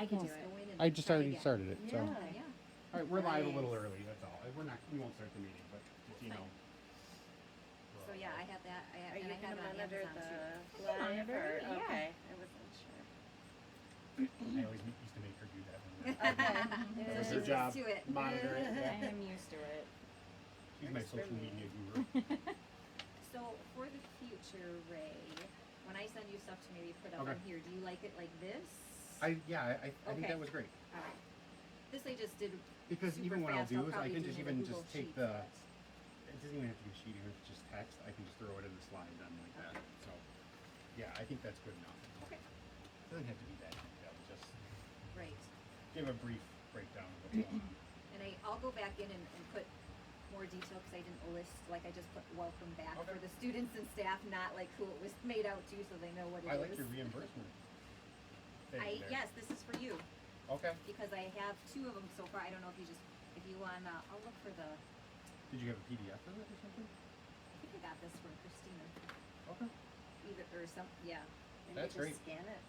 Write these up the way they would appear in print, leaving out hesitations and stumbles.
I can Go do it. in and I just try already again. started it. So. Yeah. Yeah. All right, we're live a little Nice. early. That's all. We won't start the meeting, but just, you know. So yeah, I have that. Are And you I have gonna it on monitor Amazon too. the live monitor or it, yeah. okay? I wasn't sure. I always used to make her do that. Okay. That's So her she's job. used to it. Monitor it. I Yeah. am used to it. She's my Works for social me. media guru. So for the future, Ray, when I send you stuff to maybe put up Okay. on here, do you like it like this? I think Okay. that was great. All right. This I just did. Because super even what I'll fast. do is I probably can do just it in even Google just take Sheets, the. but- It doesn't even have to be a sheet, even if it's just text. I can just throw it in the slide done like that. So, yeah, I think that's good enough. Okay. It doesn't have to be that detailed. Just Right. give a brief breakdown of what's going on. And I'll go back in and put more detail because I didn't list, like I just put welcome back Okay. for the students and staff, not like who it was made out to so they know what it is. I like your reimbursement. thing there. Yes, this is for you Okay. because I have 2 of them so far. I don't know if you want, I'll look for the, Did you have a PDF of it or something? I think I got this from Christina. Okay. Or some, yeah. And That's you great. just scan it.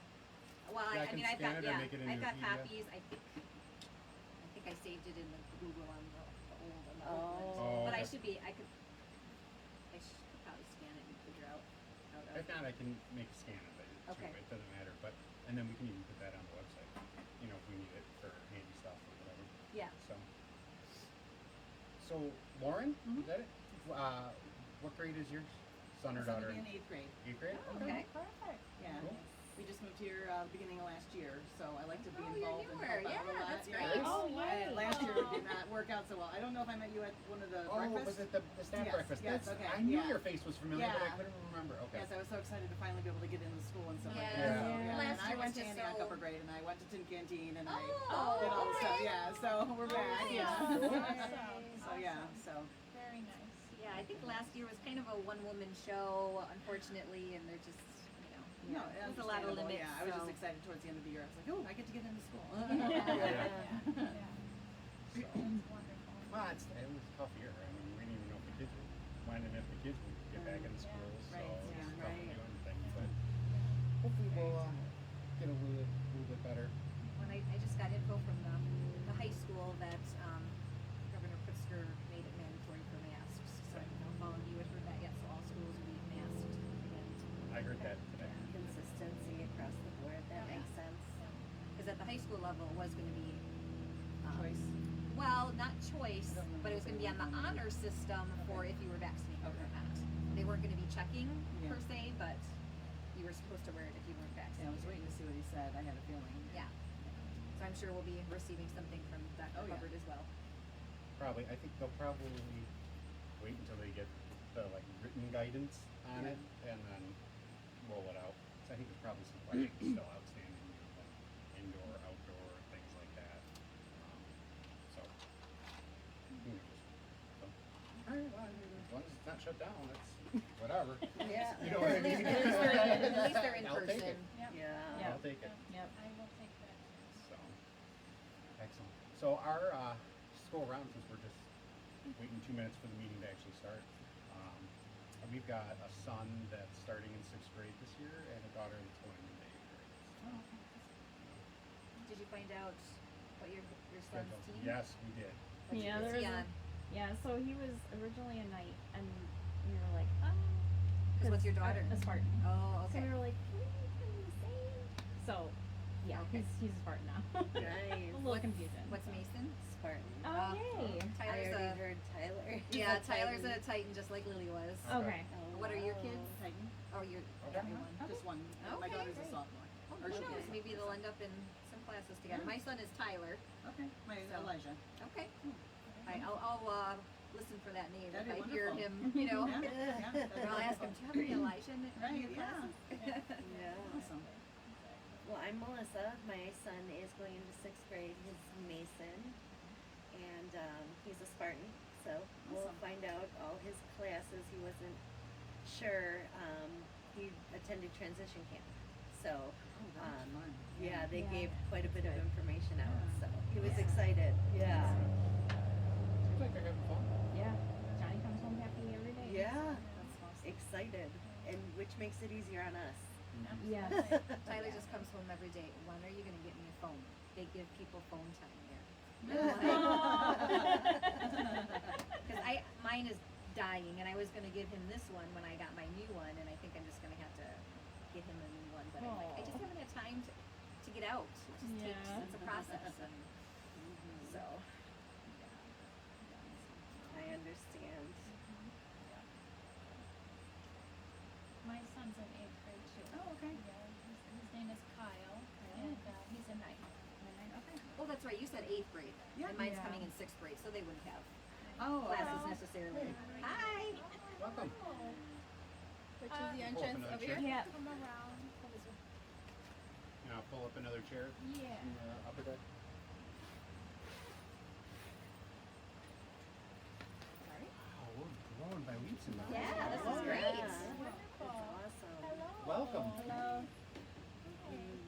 Well, Yeah, I I can mean, I've scan got, it or make it in I've your got PDF. copies. I think I saved it in the Google on the old one. Oh, But I okay. should probably scan it and figure out how to. If not, I can make a scan of it. Too. Okay. It doesn't matter. But and then we can even put that on the website. You know, if we need it for handy stuff or whatever. Yeah. So Lauren, Mhm. is that it? What grade is your son or Son daughter? will be in 8th grade. 8th grade. Okay. Perfect. Yeah. Cool. We just moved here beginning of last year, so I like to be Oh, you're involved and newer. help out Yeah, a lot. that's Yeah. great. Oh, yay. Last year did not work out so well. I don't know if I met you at one of the Oh, breakfasts. was it the staff Yes, breakfast? yes, That's, okay, I knew yeah. your face was familiar, but I Yeah. couldn't remember. Okay. Yes, I was so excited to finally be able to get into school and stuff like that. Yeah. So, Yeah. Last and I year went was to just Antioch so- Upper Grade, and I went to Tin Canteen, and I Oh, did all the stuff. okay. Yeah, so we're back. nice. Yeah. Awesome. So yeah, so Very nice. Yeah, I think last year was kind of a one-woman show, unfortunately, and they're just, no, there's a lot of understandable, limits. Yeah, I was just so- excited towards the end of the year. I was like, oh, I get to get into school. Yeah. So, That's wonderful. well, it was a tough year. I mean, we didn't even know if the kids were minding if the kids would get back into school. So right, it's yeah, tough to right. do anything. But hopefully we'll get a little bit better. When I just got info from the high school that Governor Pritzker made it mandatory for masks. So I don't know if all of you had heard that yet, so all schools will be masked again. I heard that today. Consistency across the board. That Yeah. makes sense. Because at the high school level, it was going to be Choice. well, not choice, but it was going to be on the honor system for if you were vaccinated or not. They weren't going to be checking per Yeah. se, but you were supposed to wear it if you weren't Yeah, I vaccinated. was waiting to see what he said. I had a feeling. Yeah. So I'm sure we'll be receiving something from Dr. Oh, yeah. Hubbard as well. Probably. I think they'll probably wait until they get the written guidance on it and then roll it out. So I think there's probably some questions still outstanding, like indoor, outdoor, things like that. So who knows? So, all right, well, I mean, as long as it's not shut down, it's whatever. Yeah. You know what I mean? At least they're in I'll take it. person. Yep. Yeah. I'll take it. Yep. I will take that. So, excellent. So our scroll around since we're just waiting 2 minutes for the meeting to actually start. We've got a son that's starting in 6th grade this year and a daughter that's going into 8th grade. Did you find out what your son's Schedule. team? Yes, we did. Yeah, What's there he was on? so he was originally a knight, and we were like, oh. 'Cause what's your daughter? A Spartan. Oh, So we okay. were like, can we the same? So, yeah, Okay. he's a Spartan now. Nice. A little confusion. What's Mason? Spartan. Oh, yay. I Tyler's already a heard Tyler. yeah. Is Tyler's a Titan. Titan, just like Lily was. Okay. Oh, What are your wow. kids? Titan. Oh, you're Okay. everyone. Just one. My Okay, daughter's great. a sophomore. Oh, Or who she'll be knows? a Maybe they'll end up in some classes together. Yeah. My son is Tyler. Okay. My So- Elijah. Okay. I'll listen for that name That'd if be I hear wonderful. him. You know. Yeah, yeah, that'd be And I'll ask him, wonderful. do you have any Elijah in Right, your yeah. classes? Yeah. Awesome. Well, I'm Melissa. My son is going into 6th grade. He's Mason, and he's a Spartan. So we'll Awesome. find out all his classes. He wasn't sure. He attended transition camp, so that's fun. yeah, they Yeah. gave quite a bit of Good. information out. Yeah. So he was Yeah. excited. Yeah. Seems like they're having fun. Yeah. Johnny comes home happy every day. Yeah. That's awesome. Excited, and which makes it easier on us. Yes. Tyler just comes home every day. When are you going to get me a phone? give people phone time there. Because mine is dying, and I was gonna give him this one when I got my new one, and I think I'm just gonna have to get him a new one. But I'm like, I just haven't had time to get out. It just takes, it's a process, and so. I understand. My son's in 8th grade too. Oh, okay. Yeah, his name is Kyle, and he's in 9th. Okay. Oh, that's right. You said 8th grade, Yeah. and mine's Yeah. coming in 6th grade, so they wouldn't have Oh, classes necessarily. Hi. Welcome. Which is the entrance another over chair. here? Yeah. Come around. Now pull up another chair Yeah. in the upper deck. Wow, we're growing by leaps and bounds. Yeah, this is Love it. great. That's Wonderful. awesome. Hello. Welcome. Hello.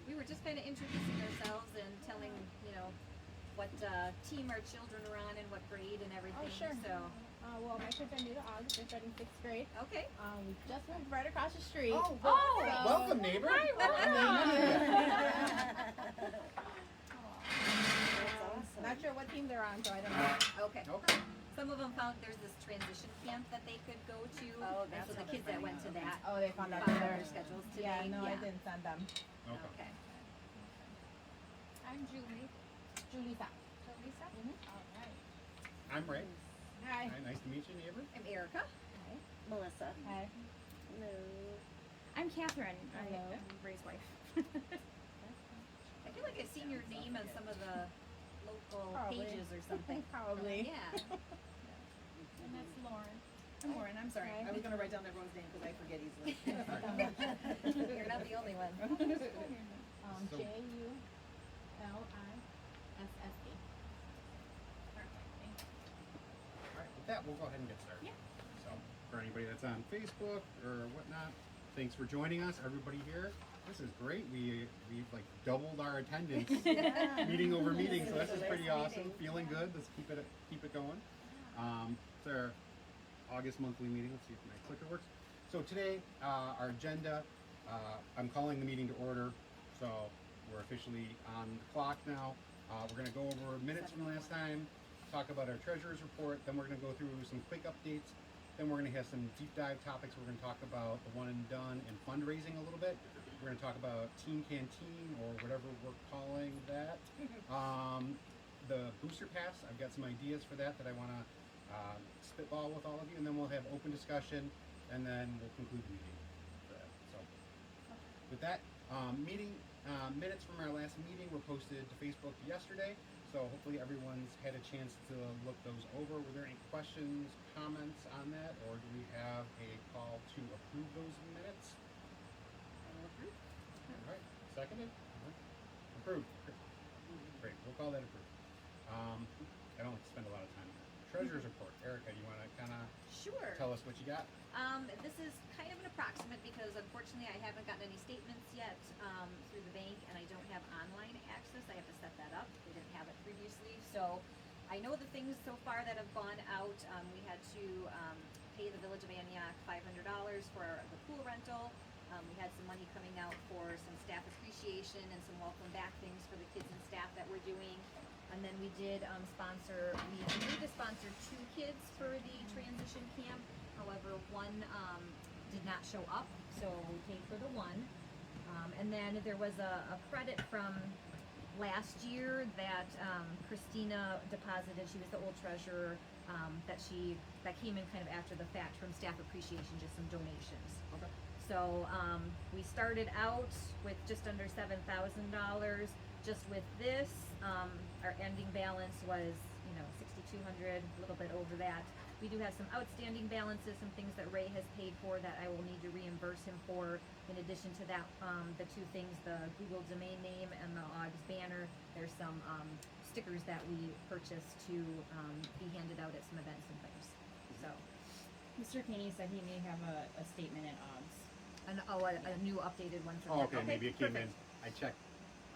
We were just kind of introducing ourselves and telling, what team our children are on and what grade and everything. sure. So, Well, my kids are new to AUGS. They're starting 6th grade. okay. We just moved right across the street. Oh, So- Welcome, neighbor. That's awesome. Not sure what team they're on, so I don't know. Okay. Okay. Some of them found there's this transition camp that they could go to. Oh, and that's so the what kids they're that went to finding that Oh, they found out found out their their schedules today. Yeah, no, I didn't send them. Okay. Okay. I'm Julie. Julissa. Lisa? Mhm. All right. I'm Ray. Hi. Hi, nice to meet you, neighbor. I'm Erica. Melissa. Hi. Hello. I'm Catherine. Hello. I'm Ray's wife. I feel like I've seen your name on some of the local Probably. pages or something. Probably. Yeah. And that's Lauren. I'm Lauren. I'm sorry. Hi. I was gonna write down everyone's name because I forget easily. You're not the only one. So- Julissa. Perfect. Thank you. All right, with that, we'll go ahead and get started. Yeah. So, for anybody that's on Facebook or whatnot, thanks for joining us, everybody here. This is great. We've like doubled our attendance, meeting over meeting, so this is pretty awesome. Feeling good. Let's keep it going. It's our August monthly meeting. Let's see if my clicker works. So today, our agenda. I'm calling the meeting to order. So we're officially on the clock now. We're going to go over minutes from last time, talk about our treasurer's report, then we're going to go through some quick updates, then we're going to have some deep dive topics. We're going to talk about the one and done and fundraising a little bit. We're going to talk about Teen Canteen or whatever we're calling that. The booster pass, I've got some ideas for that I want to spitball with all of you, and then we'll have open discussion, and then we'll conclude the meeting for that. So with that, minutes from our last meeting were posted to Facebook yesterday, so hopefully everyone's had a chance to look those over. Were there any questions, comments on that, or do we have a call to approve those minutes? All right, seconded? All right. Approved. Great, we'll call that approved. I don't like to spend a lot of time on that. Treasurer's report. Erica, you want to kind of Sure. tell us what you got? This is kind of an approximate because unfortunately I haven't gotten any statements yet through the bank, and I don't have online access. I have to set that up. They didn't have it previously. So I know the things so far that have gone out. We had to pay the Village of Antioch $500 for the pool rental. We had some money coming out for some staff appreciation and some welcome back things for the kids and staff that we're doing. And then we did we agreed to sponsor 2 kids for the transition camp. However, one did not show up, so we paid for the one. And then there was a credit from last year that Christina deposited. She was the old treasurer, that came in kind of after the fact from staff appreciation, just some donations. Okay. So we started out with just under $7,000. Just with this, our ending balance was, $6,200, a little bit over that. We do have some outstanding balances, some things that Ray has paid for that I will need to reimburse him for. In addition to that, the 2 things, the Google domain name and the AUGS banner. There's some stickers that we purchased to be handed out at some events and things. So, Mr. Caney said he may have a statement at AUGS. a new updated one for Oh, them. okay, maybe it came in. Perfect. I checked.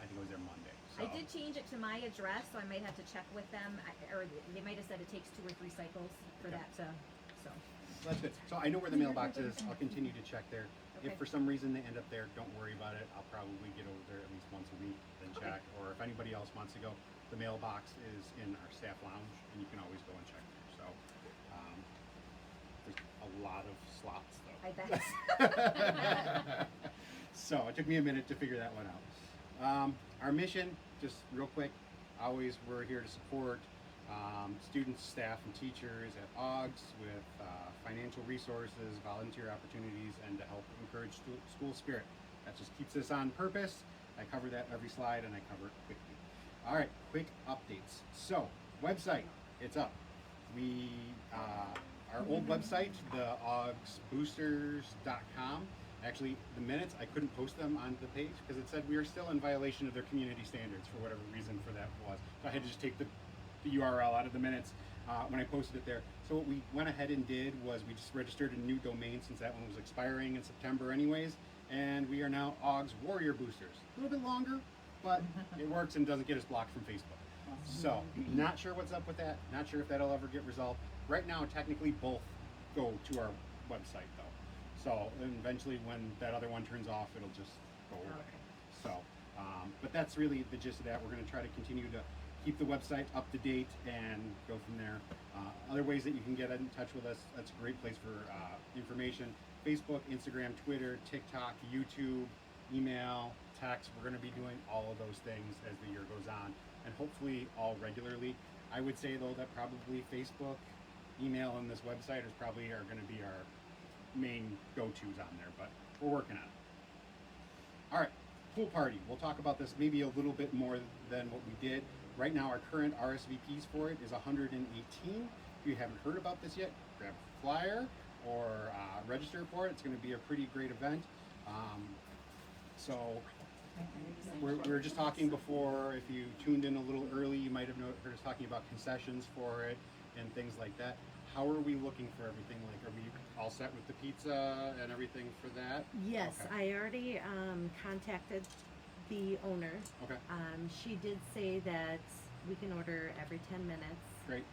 I think it was there Monday. So. I did change it to my address, so I might have to check with them, or they might have said it takes 2 or 3 cycles for Okay. that to, so. That's good. So I know where the mailbox is. I'll continue to check there. Okay. If for some reason they end up there, don't worry about it. I'll probably get over there at least once a week and Okay. check. Or if anybody else wants to go, the mailbox is in our staff lounge, and you can always go and check there. So there's a lot of slots though. I bet. So it took me a minute to figure that one out. Our mission, just real quick, always we're here to support students, staff, and teachers at AUGS with financial resources, volunteer opportunities, and to help encourage school spirit. That just keeps us on purpose. I cover that every slide, and I cover it quickly. All right, quick updates. So, website, it's up. We, our old website, the augsboosters.com, actually, the minutes, I couldn't post them on the page because it said we are still in violation of their community standards for whatever reason for that was. So I had to just take the URL out of the minutes when I posted it there. So what we went ahead and did was we just registered a new domain since that one was expiring in September anyways, and we are now AUGS Warrior Boosters. A little bit longer, but it works and doesn't get us blocked from Facebook. So, not sure what's up with that, not sure if that'll ever get resolved. Right now, technically both go to our website though. So, and eventually when that other one turns off, it'll just go away. Okay. So, but that's really the gist of that. We're going to try to continue to keep the website up to date and go from there. Other ways that you can get in touch with us, that's a great place for information. Facebook, Instagram, Twitter, TikTok, YouTube, email, text. We're going to be doing all of those things as the year goes on, and hopefully all regularly. I would say though that probably Facebook, email, and this website are going to be our main go-tos on there, but we're working on it. All right, pool party. We'll talk about this maybe a little bit more than what we did. Right now, our current RSVPs for it is 118. If you haven't heard about this yet, grab a flyer or register for it. It's going to be a pretty great event. So we were just talking before, if you tuned in a little early, you might have heard us talking about concessions for it and things like that. How are we looking for everything? Like, are we all set with the pizza and everything for that? Yes, Okay. I already contacted the owner. Okay, She did say that we can order every 10 minutes. great.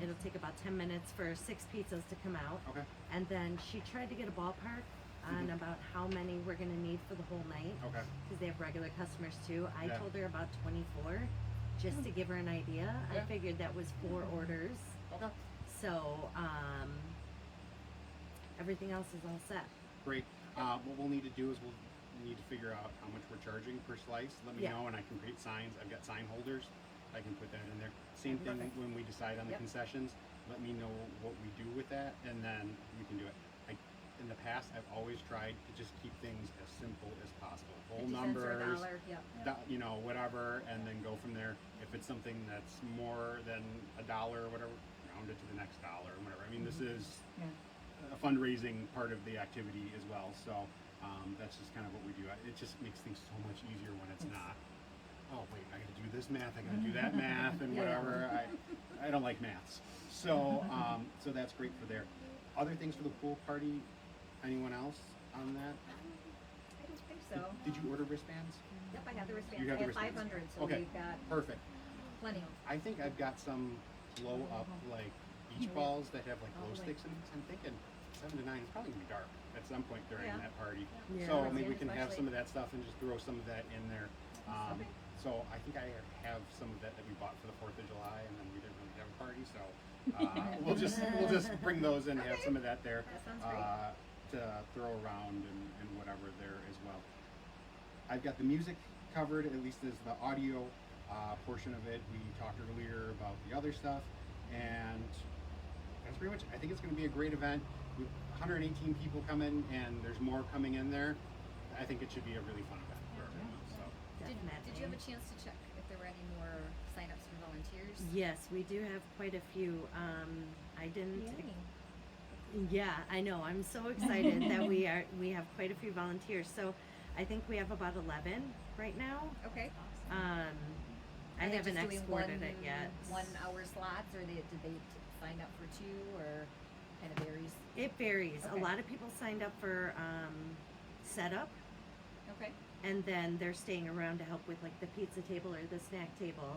It'll take about 10 minutes for 6 pizzas to come out. Okay, And then she tried to get a ballpark on about how many we're going to need for the whole night. okay, Because they have regular customers too. I Yeah. told her about 24 just to give her an idea. Yeah. I figured that was 4 orders. okay, So everything else is all set. great. What we'll need to do is we'll need to figure out how much we're charging per slice. Let me Yeah. know, and I can create signs. I've got sign holders. I can put that in there. Same thing Perfect. when we decide on the Yep. concessions. Let me know what we do with that, and then we can do it. In the past, I've always tried to just keep things as simple as possible. Whole 50 cents or a numbers, dollar, yep. whatever, and then go from there. If it's something that's more than $1 or whatever, round it to the next dollar or whatever. I mean, this is a fundraising part of the activity as well, so that's just kind of what we do. It just makes things so much easier when it's not, oh wait, I gotta do this math, I gotta do that math, and Yeah. whatever. I don't like maths. So, so that's great for there. Other things for the pool party, anyone else on that? I don't think so. Did you order wristbands? Yep, I have the wristbands. You have I the have wristbands. 500, so Okay. we've got Perfect. plenty of. I think I've got some blow up like beach balls that have like glow sticks in them. I'm thinking 7 to 9 is probably gonna be dark at some point during Yeah. that party. Yeah. So Towards the maybe we end can have especially. some of that stuff and just throw some of that in there. Okay. So I think I have some of that we bought for the 4th of July, and then we didn't really have a party, so we'll just bring those and have Okay. some of that there. That sounds great. To throw around and whatever there as well. I've got the music covered, at least as the audio portion of it. We talked earlier about the other stuff, and that's pretty much. I think it's going to be a great event. With 118 people coming, and there's more coming in there. I think it should be a really fun event for everyone. So Did you have a chance to check if there were any more signups for volunteers? Yes, we do have quite a few. I didn't. Yeah, I know. I'm so excited that we have quite a few volunteers. So I think we have about 11 right now. Okay. I Are they haven't just doing exported it yet. 1 hour slots, or did they sign up for 2, or kind of varies? It varies. Okay. A lot of people signed up for setup. Okay. and then they're staying around to help with like the pizza table or the snack table.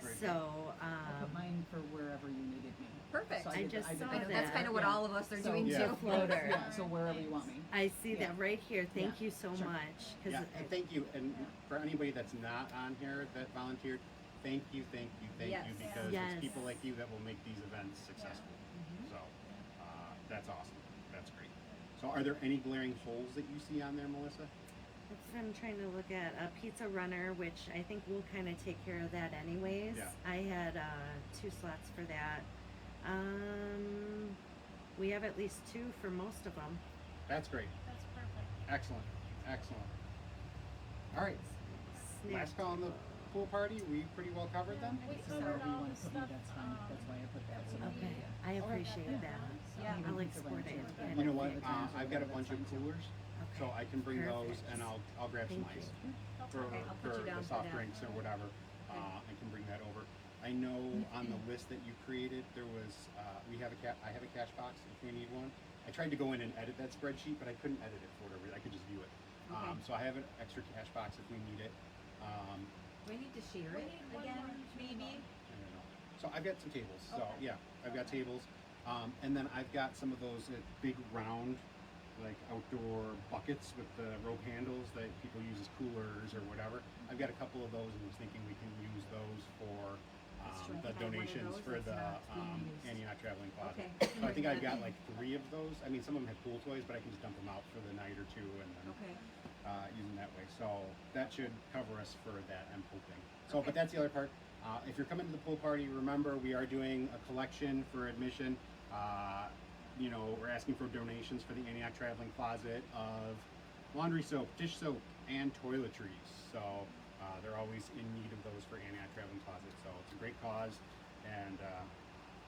Great. So, I put mine for wherever you needed me. Perfect. So I did just the- I did saw the- I know, that's that. kind of what Yeah. all of us are So- doing Yeah. too. floater. Yeah, so wherever you want me. I see Yeah. that right here. Thank Yeah. you so Sure. much. Cause Yeah, and thank you. And for anybody that's not on here that volunteered, thank you Yes. because Yes. it's people like you that will make these events successful. Mm-hmm. So that's awesome. That's great. So are there any glaring holes that you see on there, Melissa? That's what I'm trying to look at. A pizza runner, which I think we'll kind of take care of that anyways. Yeah. I had 2 slots for that. We have at least 2 for most of them. That's great. That's perfect. Excellent. Excellent. All right. Snack Last call on the table. pool party. We pretty well covered them. We So covered wherever you all wanna the put me, stuff. that's fine. That's why I put that. Okay, I appreciate that. Yeah. I'll export it. Yeah. You know what? the times or I've got a whatever, bunch of that's fine, too. coolers, so I can bring those Perfect. and I'll grab some Thank ice you. for, Okay, I'll put for you down the for soft that. drinks or whatever. I can bring that over. I know on the list that you created, there was I have a cash box if we need one. I tried to go in and edit that spreadsheet, but I couldn't edit it for whatever. I could just view it. Okay. So I have an extra cash box if we need it. We need to share We it need one again, more. maybe. I don't know. So I've got some tables. So Okay. yeah, I've got tables, and then I've got some of those big round, like outdoor buckets with the rope handles that people use as coolers or whatever. I've got a couple of those, and was thinking we can use those for That's true. I the have one of donations those for that's the not being used. Antioch Traveling Closet. Okay. So I think I've got like 3 of those. I mean, some of them have pool toys, but I can just dump them out for the night or 2 and then Okay. use them that way. So that should cover us for that, I'm hoping. So, but that's the other part. If you're coming to the pool party, remember we are doing a collection for admission. We're asking for donations for the Antioch Traveling Closet of laundry soap, dish soap, and toiletries. So they're always in need of those for Antioch Traveling Closet. So it's a great cause, and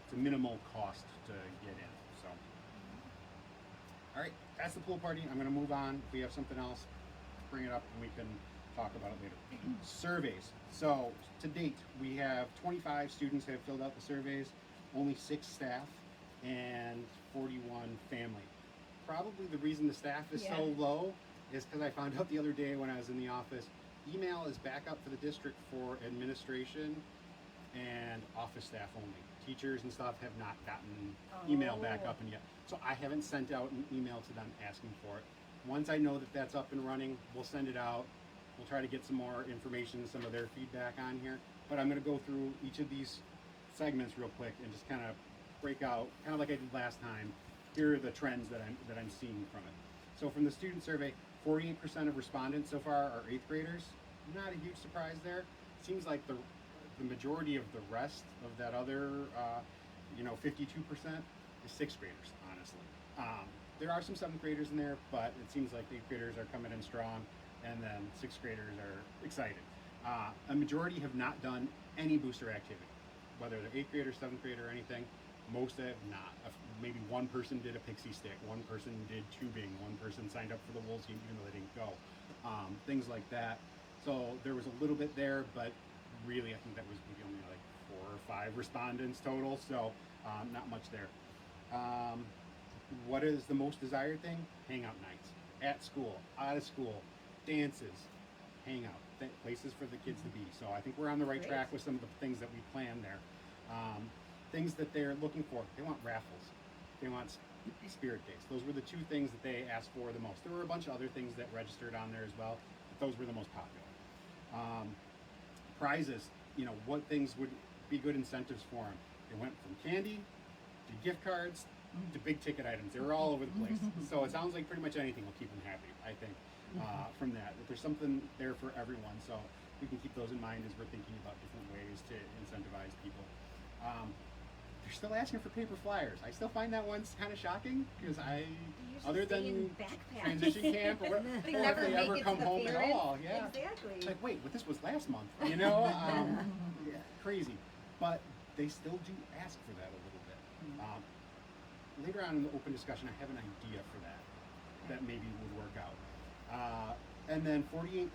it's a minimal cost to get in. So, all right, that's the pool party. I'm going to move on. If we have something else, bring it up and we can talk about it later. Surveys. So to date, we have 25 students have filled out the surveys, only 6 staff, and 41 family. Probably the reason the staff is so low is because I found out the other day when I was in the office, email is back up for the district for administration and office staff only. Teachers and stuff have not gotten email back up and yet. So I haven't sent out an email to them asking for it. Once I know that that's up and running, we'll send it out. We'll try to get some more information, some of their feedback on here. But I'm going to go through each of these segments real quick and just kind of break out, kind of like I did last time. Here are the trends that I'm seeing from it. So from the student survey, 48% of respondents so far are 8th graders. Not a huge surprise there. Seems like the majority of the rest of that other, 52% is 6th graders, honestly. There are some 7th graders in there, but it seems like 8th graders are coming in strong, and then 6th graders are excited. A majority have not done any booster activity, whether they're 8th grader, 7th grader, or anything. Most have not. Maybe one person did a pixie stick, one person did tubing, one person signed up for the Wolves game even though they didn't go. Things like that. So there was a little bit there, but really I think that was maybe only like 4 or 5 respondents total, so not much there. What is the most desired thing? Hangout nights. At school, out of school, dances, hangout, places for the kids to be. So I think we're on the right track with some of the things that we planned there. Things that they're looking for, they want raffles. They want spirit days. Those were the 2 things that they asked for the most. There were a bunch of other things that registered on there as well, but those were the most popular. Prizes, what things would be good incentives for them? They went from candy to gift cards to big ticket items. They were all over the place. So it sounds like pretty much anything will keep them happy, I think, from that. That there's something there for everyone. So we can keep those in mind as we're thinking about different ways to incentivize people. They're still asking for paper flyers. I still find that one's kind of shocking because other than transition camp or if they ever come home at all, yeah. Exactly. It's like, wait, but this was last month, crazy. But they still do ask for that a little bit. Later on in the open discussion, I have an idea for that maybe would work out. And then 48%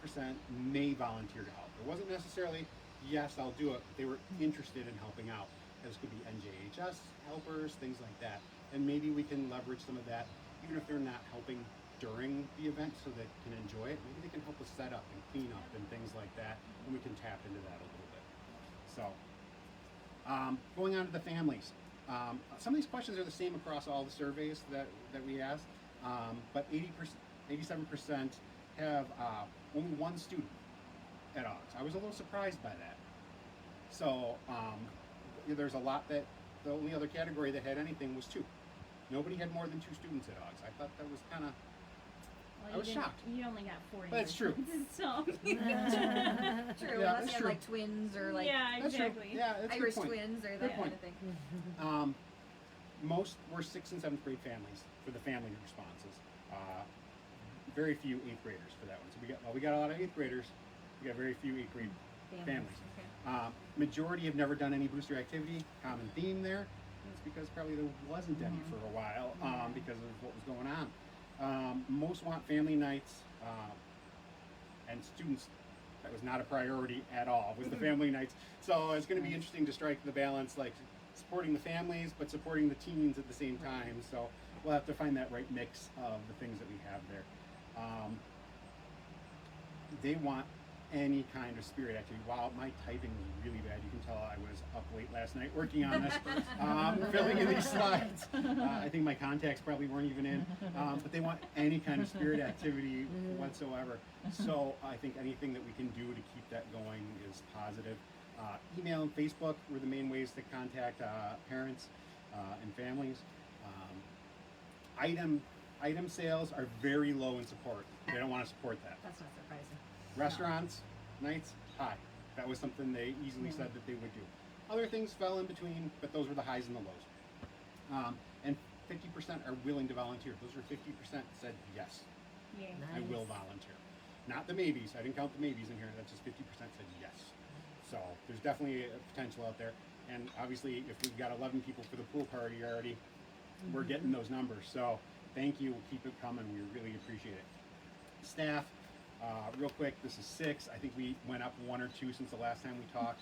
may volunteer to help. It wasn't necessarily, yes, I'll do it, but they were interested in helping out. This could be NJHS helpers, things like that. And maybe we can leverage some of that, even if they're not helping during the event so they can enjoy it. Maybe they can help us set up and clean up and things like that, and we can tap into that a little bit. So, going on to the families. Some of these questions are the same across all the surveys that we asked, but 87% have only one student at AUGS. I was a little surprised by that. So there's a lot that the only other category that had anything was 2. Nobody had more than 2 students at AUGS. I thought that was kind of, I was shocked. You only got 40. That's true. So. True, Yeah, unless that's you have true. like twins or like yeah, That's true. exactly. Yeah, that's a good Irish point. twins or Good that kind point. of thing. Most were 6th and 7th grade families for the family responses. Very few 8th graders for that one. So we got a lot of 8th graders. We got very few 8th grade families. Okay. Majority have never done any booster activity. Common theme there. That's because probably there wasn't any for a while because of what was going on. Most want family nights and students. That was not a priority at all. Was the family nights. So it's going to be interesting to strike the balance, like supporting the families but supporting the teens at the same time. So we'll have to find that right mix of the things that we have there. They want any kind of spirit activity. Wow, my typing was really bad. You can tell I was up late last night working on this, filling in these slides. I think my contacts probably weren't even in, but they want any kind of spirit activity whatsoever. So I think anything that we can do to keep that going is positive. Email and Facebook were the main ways to contact parents and families. Item sales are very low in support. They don't want to support that. That's not surprising. Restaurants, nights, high. That was something they easily said that they would do. Other things fell in between, but those were the highs and the lows. And 50% are willing to volunteer. Those are 50% said yes, Yay. I will volunteer. Not the maybes. I didn't count the maybes in here. That's just 50% said yes. So there's definitely a potential out there. And obviously, if we've got 11 people for the pool party already, we're getting those numbers. So thank you. Keep it coming. We really appreciate it. Staff, real quick, this is 6. I think we went up 1 or 2 since the last time we talked.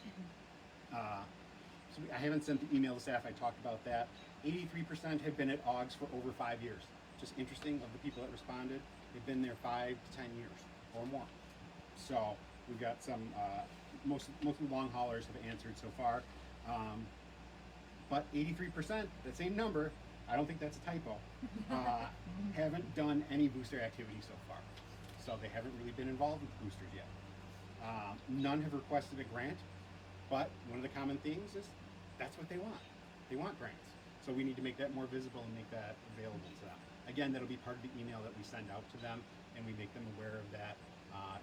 I haven't sent the email to staff. I talked about that. 83% have been at AUGS for over 5 years. Just interesting, of the people that responded, they've been there 5 to 10 years or more. So we've got some, most of the long haulers have answered so far. But 83%, that same number, I don't think that's a typo, haven't done any booster activity so far. So they haven't really been involved with boosters yet. None have requested a grant, but one of the common themes is that's what they want. They want grants. So we need to make that more visible and make that available to them. Again, that'll be part of the email that we send out to them, and we make them aware of that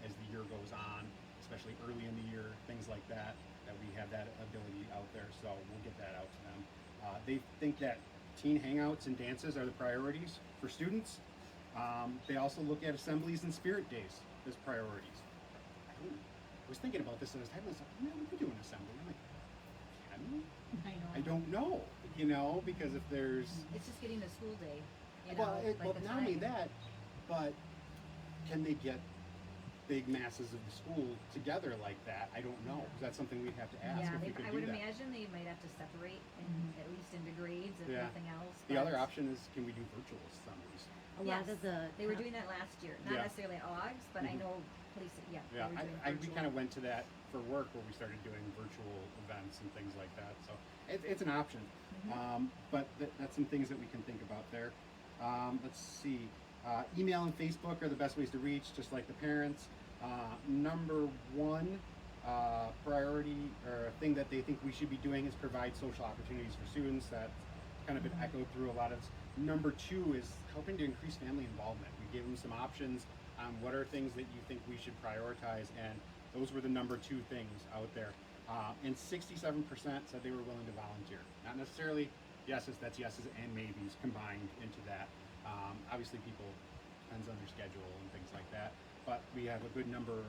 as the year goes on, especially early in the year, things like that, that we have that ability out there. So we'll get that out to them. They think that teen hangouts and dances are the priorities for students. They also look at assemblies and spirit days as priorities. I was thinking about this and I was typing this up. Yeah, we could do an assembly. I'm like, can we? I don't know, because if there's... It's just getting the school day. Well, like the not only time. that, but can they get big masses of the school together like that? I don't know. That's something we'd have to ask Yeah, if we could I do would that. imagine they might have to separate, at least into grades, if Yeah. nothing else. The but other option is, can we do virtual assemblies? A lot of Yes, the They were doing that last year, not Yeah. necessarily at AUGS, but I Mhm. know police, Yeah, they were doing we virtual. kind of went to that for work where we started doing virtual events and things like that. So it's an option. But that's some things that we can think about there. Let's see. Email and Facebook are the best ways to reach, just like the parents. Number 1 priority or thing that they think we should be doing is provide social opportunities for students. That's kind of been echoed through a lot of. Number 2 is helping to increase family involvement. We gave them some options on what are things that you think we should prioritize, and those were the number 2 things out there. And 67% said they were willing to volunteer. Not necessarily yeses, that's yeses and maybes combined into that. Obviously people, depends on their schedule and things like that, but we have a good number of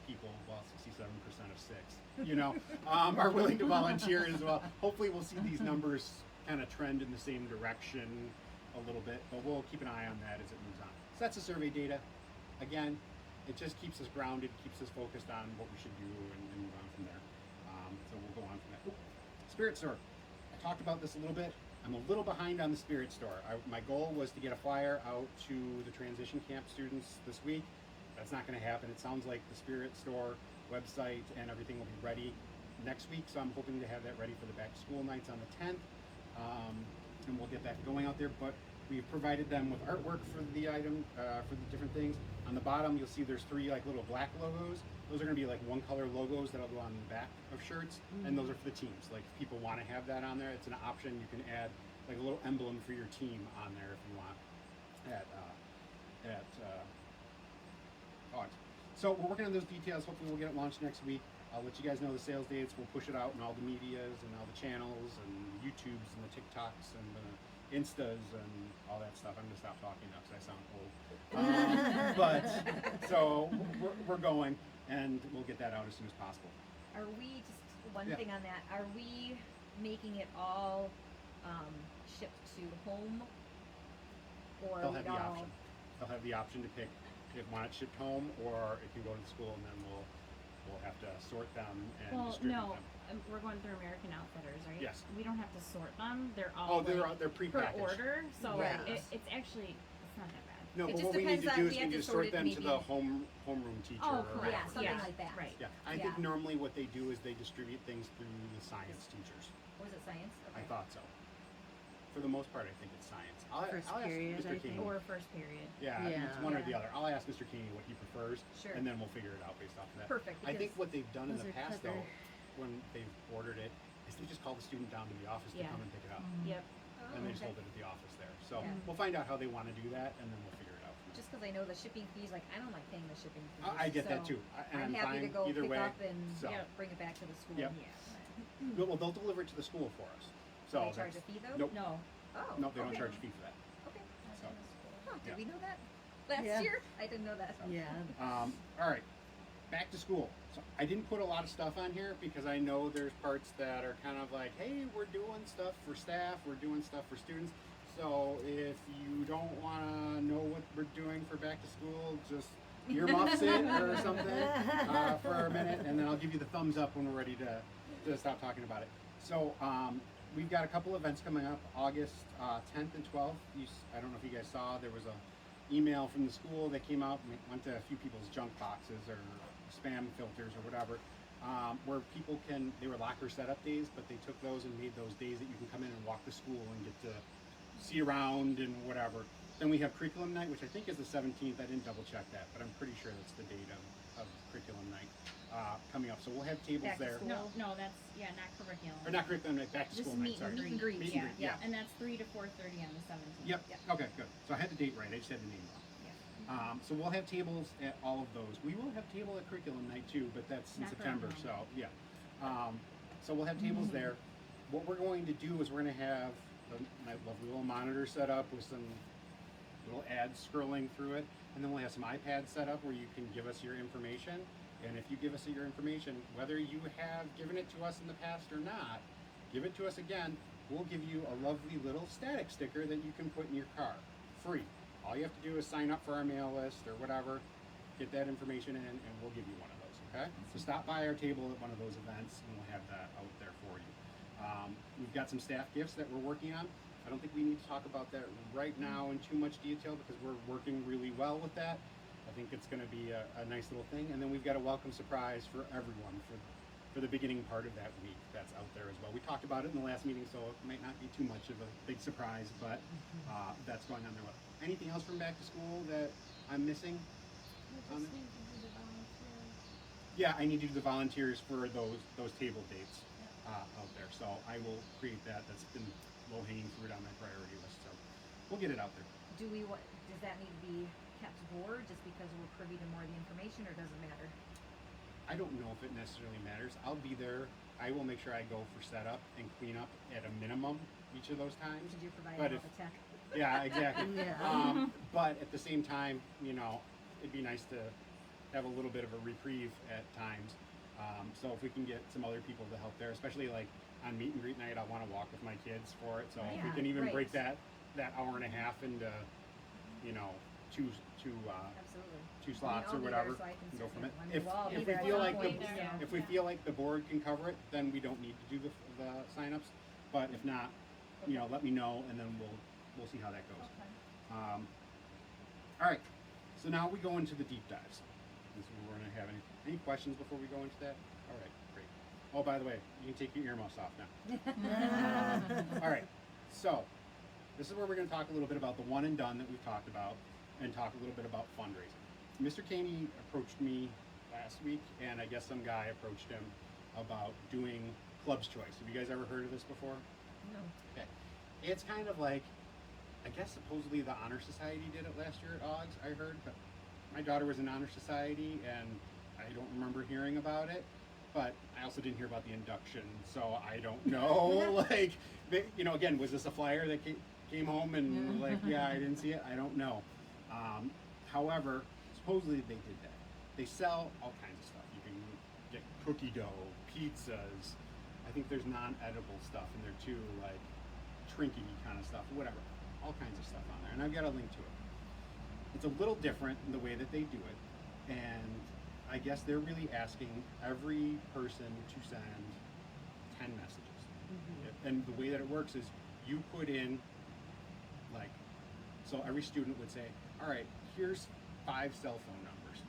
people, well, 67% of 6, are willing to volunteer as well. Hopefully we'll see these numbers kind of trend in the same direction a little bit, but we'll keep an eye on that as it moves on. So that's the survey data. Again, it just keeps us grounded, keeps us focused on what we should do and move on from there. So we'll go on from that. Spirit Store. I talked about this a little bit. I'm I'm a little behind on the Spirit Store. My goal was to get a flyer out to the transition camp students this week. That's not going to happen. It sounds like the Spirit Store website and everything will be ready next week, so I'm hoping to have that ready for the back to school nights on the 10th, and we'll get that going out there. But we've provided them with artwork for the item, for the different things. On the bottom, you'll see there's 3 like little black logos. Those are going to be like one color logos that'll go on the back of shirts, and those are for the teams. Like if people want to have that on there, it's an option. You can add like a little emblem for your team on there if you want. AUGS. So we're working on those details. Hopefully we'll get it launched next week. I'll let you guys know the sales dates. We'll push it out in all the medias and all the channels and the YouTubes and the TikToks and the Instas and all that stuff. I'm gonna stop talking now because I sound old. But so we're going, and we'll get that out as soon as possible. Are we, just one Yeah. thing on that, are we making it all shipped to home? Or They'll are have we the all? option. They'll have the option to pick if want it shipped home or it can go to the school, and then we'll have to sort them and Well, distribute no, them. we're going through American Outfitters, right? Yes. We don't have to sort them. They're Oh, all they're like, they're per prepackaged. order, so Right. it's actually it's not that bad. No, It but just what we need depends to on- do we is we have need to to sort sort it them to maybe- the homeroom teacher. Oh, or correct. Yeah, something Yeah. like that. Right. Yeah, I think normally what they do is they distribute things through the science teachers. Was it science? I Okay. thought so. For the most part, I think it's science. I'll First ask period, Mr. I King. think. Or first period. Yeah, Yeah. it's one or the Yeah. other. I'll ask Mr. King what he prefers, Sure. and then we'll figure it out based off of that. Perfect, I think because- what they've done in Those the are past, clever. though, when they've ordered it, is they just call the student down to the office to Yeah. come and pick it up, Yep. Oh, and they just okay. hold it at the office there. So Yeah. we'll find out how they want to do that, and then we'll figure it out. Just because I know the shipping fees, like I don't like paying the shipping fees. I get that so too, and I'm I'm happy to fine go either pick way. up and So, bring it back to the school. Yep. Yeah. well, they'll deliver it to the school for us. Do So they charge a that's- fee though? Nope. No. Oh. Nope, they don't okay. charge a fee for that. Okay. So, Huh, did Yeah. we know that last Yeah. year? I didn't know that. Yeah. all right, back to school. So I didn't put a lot of stuff on here because I know there's parts that are kind of like, hey, we're doing stuff for staff, we're doing stuff for students. So if you don't want to know what we're doing for back to school, just earmuffs it or something for a minute, and then I'll give you the thumbs up when we're ready to stop talking about it. So we've got a couple events coming up, August 10th and 12th. I don't know if you guys saw, there was a email from the school that came out and went to a few people's junk boxes or spam filters or whatever, where people they were locker setup days, but they took those and made those days that you can come in and walk the school and get to see around and whatever. Then we have curriculum night, which I think is the 17th. I didn't double check that, but I'm pretty sure that's the date of curriculum night coming up. So we'll have tables Back to there. school. No, that's not curriculum. Or not curriculum night, back to Just school night, meet sorry. and Meet and greet. Meet and Yeah, greet, yeah. And that's 3 to 4:30 on the 17th. Yep. Yeah. Okay, good. So I had the date right. I just had the name wrong. So we'll have tables at all of those. We will have table at curriculum night too, but that's in Not September. curriculum. So yeah. So we'll have tables there. What we're going to do is we're going to have my lovely little monitor set up with some little ads scrolling through it, and then we'll have some iPads set up where you can give us your information. And if you give us your information, whether you have given it to us in the past or not, give it to us again. We'll give you a lovely little static sticker that you can put in your car, free. All you have to do is sign up for our mail list or whatever, get that information in, and we'll give you one of those, okay? So stop by our table at one of those events, and we'll have that out there for you. We've got some staff gifts that we're working on. I don't think we need to talk about that right now in too much detail because we're working really well with that. I think it's going to be a nice little thing. And then we've got a welcome surprise for everyone for the beginning part of that week. That's out there as well. We talked about it in the last meeting, so it might not be too much of a big surprise, but that's going on there. Anything else from back to school that I'm missing? on it? Yeah, I need to do the volunteers for those table dates out there. So I will create that. That's been low-hanging fruit on my priority list. So we'll get it out there. Does that need to be kept board just because we're privy to more of the information, or does it matter? I don't know if it necessarily matters. I'll be there. I will make sure I go for setup and cleanup at a minimum each of those times. Did you provide But all if- the tech? Yeah, exactly. Yeah. But at the same time, it'd be nice to have a little bit of a reprieve at times. So if we can get some other people to help there, especially like on meet and greet night, I want to walk with my kids for it. So if we Yeah, can even right. break that hour and a half into, two Absolutely. two slots I'll or be there whatever, so I can and go sit from in. it. I mean, we'll all be If we there at feel some like point, so- if we feel like the board can cover it, then we don't need to do the signups. But if not, you know, let me know, and then we'll see how that goes. Okay. All right, so now we go into the deep dives. This is where we're gonna have any questions before we go into that? All right, great. Oh, by the way, you can take your earmuffs off now. All right, so this is where we're gonna talk a little bit about the one and done that we've talked about, and talk a little bit about fundraising. Mr. Caney approached me last week, and I guess some guy approached him about doing Club's Choice. Have you guys ever heard of this before? No. Okay. It's kind of like, I guess supposedly the Honor Society did it last year at AUGS, I heard, but my daughter was in Honor Society, and I don't remember hearing about it, but I also didn't hear about the induction, so I don't know, like, you know, again, was this a flyer that came home and like, yeah, I didn't see it? I don't know. However, supposedly they did that. They sell all kinds of stuff. You can get cookie dough, pizzas. I think there's non-edible stuff in there too, like trinky kind of stuff, whatever. All kinds of stuff on there, and I've got a link to it. It's a little different in the way that they do it, and I guess they're really asking every person to send 10 messages. And the way that it works is you put in, like, so every student would say, all right, here's 5 cell phone numbers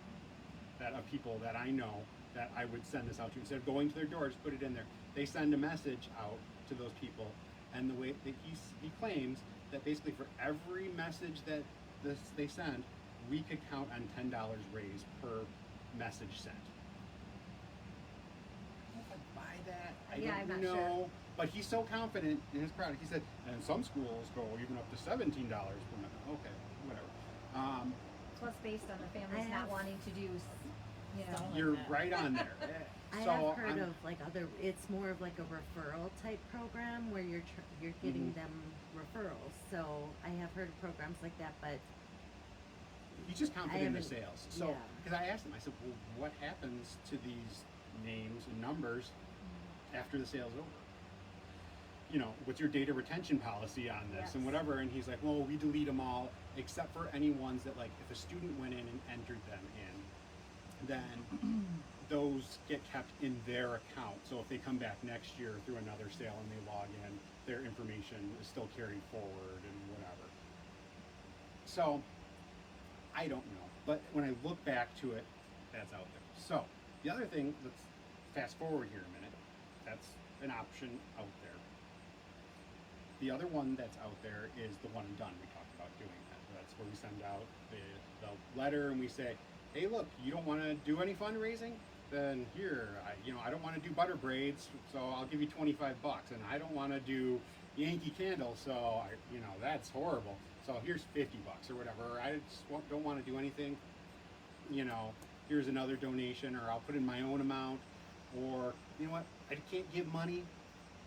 that of people that I know that I would send this out to. Instead of going to their door, just put it in there. They send a message out to those people, and the way that he claims that basically for every message that they send, we could count on $10 raised per message sent. I don't know if I buy that. Yeah, I I'm don't not know. sure. But he's so confident in his product. He said, and some schools go even up to $17 per message. Okay, whatever. Plus, based on the families I have- not wanting to do, you know. Like You're that. right on there. I So have heard I'm- of like it's more of like a referral type program where you're getting Mhm. them referrals. So I have heard of programs like that, but He's just confident in the haven't- sales. So, yeah. because I asked him, I said, well, what happens to these names and numbers after the sale's over? You know, what's your data retention policy on this and Yes. whatever? And he's like, well, we delete them all except for any ones that, like, if a student went in and entered them in, then those get kept in their account. So if they come back next year through another sale and they log in, their information is still carried forward and whatever. So, I don't know. But when I look back to it, that's out there. So, the other thing, let's fast forward here a minute. That's an option out there. The other one that's out there is the one and done. We talked about doing that. That's where we send out the letter and we say, hey, look, you don't want to do any fundraising? Then here, I don't want to do butter braids, so I'll give you $25. And I don't want to do Yankee Candle, so that's horrible. So here's $50 or whatever. I just don't want to do anything. Here's another donation, or I'll put in my own amount. Or you know what? I can't give money,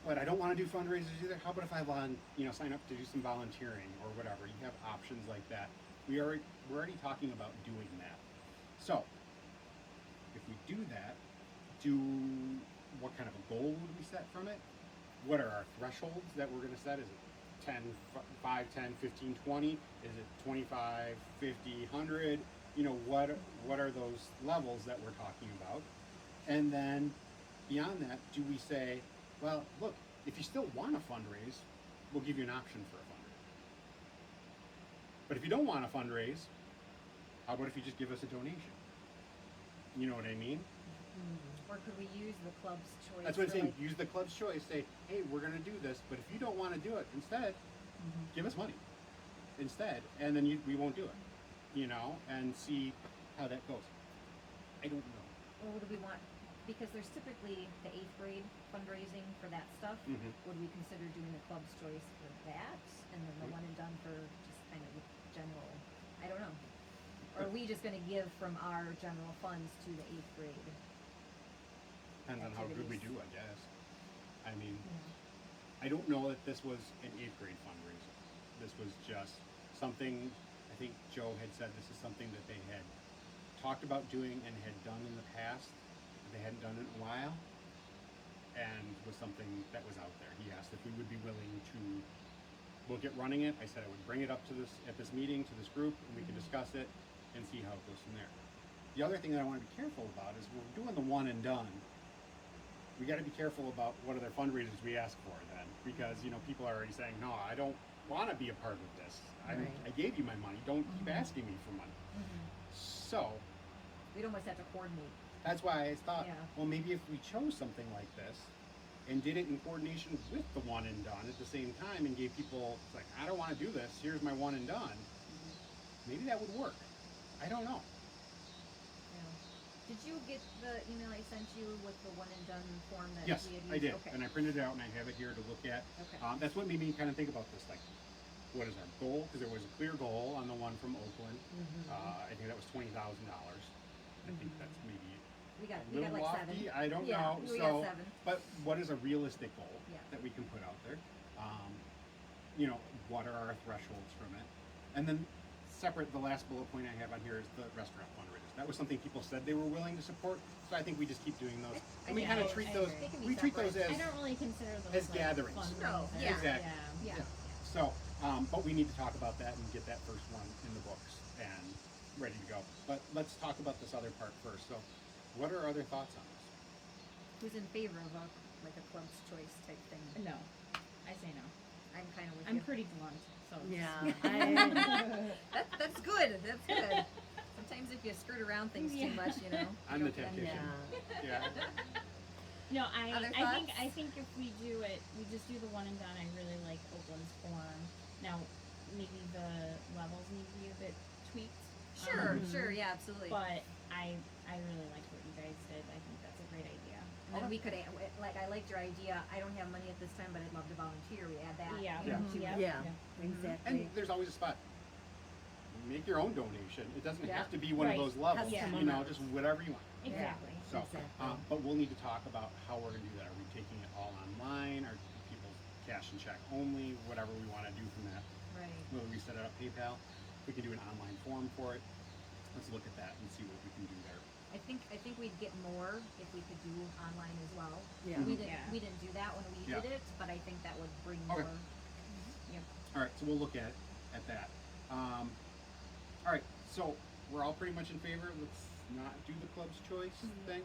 but I don't want to do fundraisers either. How about if I sign up to do some volunteering or whatever? You have options like that. We're already talking about doing that. So if we do that, what kind of a goal would we set from it? What are our thresholds that we're going to set? Is it 10, 5, 10, 15, 20? Is it 25, 50, 100? What are those levels that we're talking about? And then beyond that, do we say, well, look, if you still want to fundraise, we'll give you an option for a fundraise. But if you don't want to fundraise, how about if you just give us a donation? You know what I mean? Or could we use the club's choice? That's what I'm for, saying. like, Use the club's choice. Say, hey, we're going to do this, but if you don't want to do it, instead, give us money. Instead, and then we won't do it. And see how that goes. I don't know. Or would we want, because there's typically the 8th grade fundraising for that stuff. Mhm. Would we consider doing the club's choice for that, and then the one and done for just kind of general? I don't know. Or are we just going to give from our general funds to the 8th grade? Depends on how good we do, I guess. I mean, Yeah. I don't know that this was an 8th grade fundraiser. This was just something, I think Joe had said this is something that they had talked about doing and had done in the past. They hadn't done it in a while, and was something that was out there. He asked if we would be willing to look at running it. I said I would bring it up at this meeting to this group, and we can discuss it and see how it goes from there. The other thing that I want to be careful about is we're doing the one and done. we got to be careful about what other fundraisers we ask for then, because you know people are already saying, no, I don't want to be a part of this. Right. I gave you my money. Don't keep asking me for money. So We'd almost have to coordinate. that's why I thought, Yeah. well, maybe if we chose something like this and did it in coordination with the one and done at the same time and gave people, it's like, I don't want to do this. Here's my one and done. Maybe that would work. I don't know. Did you get the email I sent you with the one and done form that Yes, we had used? I did, Okay. and I printed it out and I have it here to look at. Okay. That's what made me kind of think about this, like, what is our goal? Because there was a clear goal on the one from Oakland. I think that was $20,000. I think that's maybe we got a little like lofty. 7. I don't Yeah, know. we So, got 7. but what is a realistic goal Yeah. that we can put out there? You know, what are our thresholds from it? And then separate, the last bullet point I have on here is the restaurant fundraisers. That was something people said they were willing to support, so I think we just keep doing those. And we think kind of I treat agree. those, They can be we treat those separate. as, I don't really consider those as like gatherings. No, fundraisers. yeah. Exactly. Yeah. So, but we need to talk about that and get that first one in the books and ready to go. But let's talk about this other part first. So, what are other thoughts on this? Who's in favor of a like a club's choice type thing? No, I say no. I'm kind of with I'm you. pretty blunt, so. Yeah, That's good. That's good. Sometimes if you skirt around things too Yeah. much, you know. I'm you the don't get- tactician. yeah. Yeah. No, Other I thoughts? think if we do it, we just do the one and done. I really like Oakland's form. Now, maybe the levels need to be a bit tweaked. Sure, Mhm. sure, yeah, absolutely. But I really liked what you guys did. I think that's a great idea. And then we could add, like, I liked your idea. I don't have money at this time, but I'd love to volunteer. We add that. Yeah. you know, to Yeah. it. Yeah, Mhm. exactly. And there's always a spot. Make your own donation. It doesn't Yeah. have to be one Right. of those levels. Has to You know, amount. just whatever you want. Exactly. So, Exactly. but we'll need to talk about how we're gonna do that. Are we taking it all online? Are people cash and check only? Whatever we wanna do from that. Right. Whether we set it up PayPal, we can do an online form for it. Let's look at that and see what we can do there. I think we'd get more if we could do online as well. Yeah. Yeah. We didn't do that when we Yeah. did it, but I think that would bring Okay. more. All right, so we'll look at that. All right, so we're all pretty much in favor. Let's not do the club's choice thing.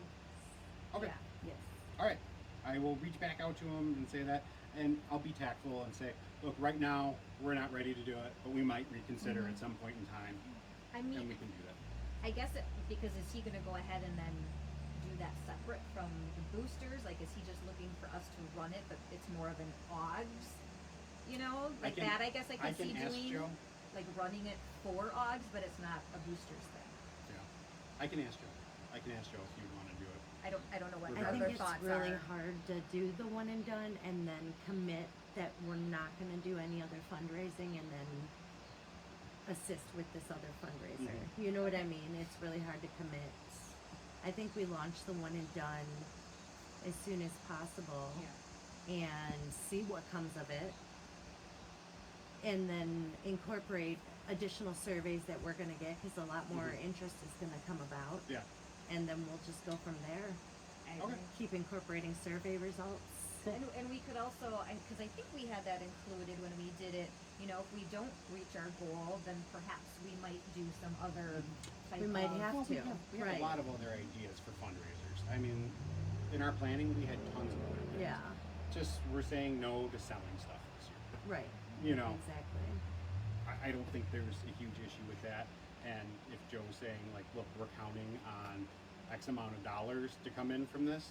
Okay. Yeah. Yes. All right. I will reach back out to him and say that, and I'll be tactful and say, look, right now we're not ready to do it, but we might reconsider at some point in time, I and mean, we can do that. I guess because is he gonna go ahead and then do that separate from the boosters? Like, is he just looking for us to run it, but it's more of an AUGS? You know, like can- that. I guess I I could see can ask doing Joe. like running it for AUGS, but it's not a boosters thing. Yeah, I can ask Joe. I can ask Joe if you want to do it. I don't know what I I other think it's thoughts really are. hard to do the one and done and then commit that we're not gonna do any other fundraising and then assist with this other fundraiser. Mhm. You know what I mean? It's really hard to commit. I think we launch the one and done as soon as possible and see what comes of it. And then incorporate additional surveys that we're gonna get, cause a lot more interest is gonna come about. Yeah. And then we'll just go from there. I Okay. agree. Keep incorporating survey results. And we could also, because I think we had that included when we did it. You know, if we don't reach our goal, then perhaps we might do some other type We might of. have Well, to, we have right. a lot of other ideas for fundraisers. I mean, in our planning, we had tons of other things. Yeah, Just we're saying no to selling stuff this year. right. You know, Exactly. I don't think there's a huge issue with that. And if Joe's saying like, look, we're counting on X amount of dollars to come in from this,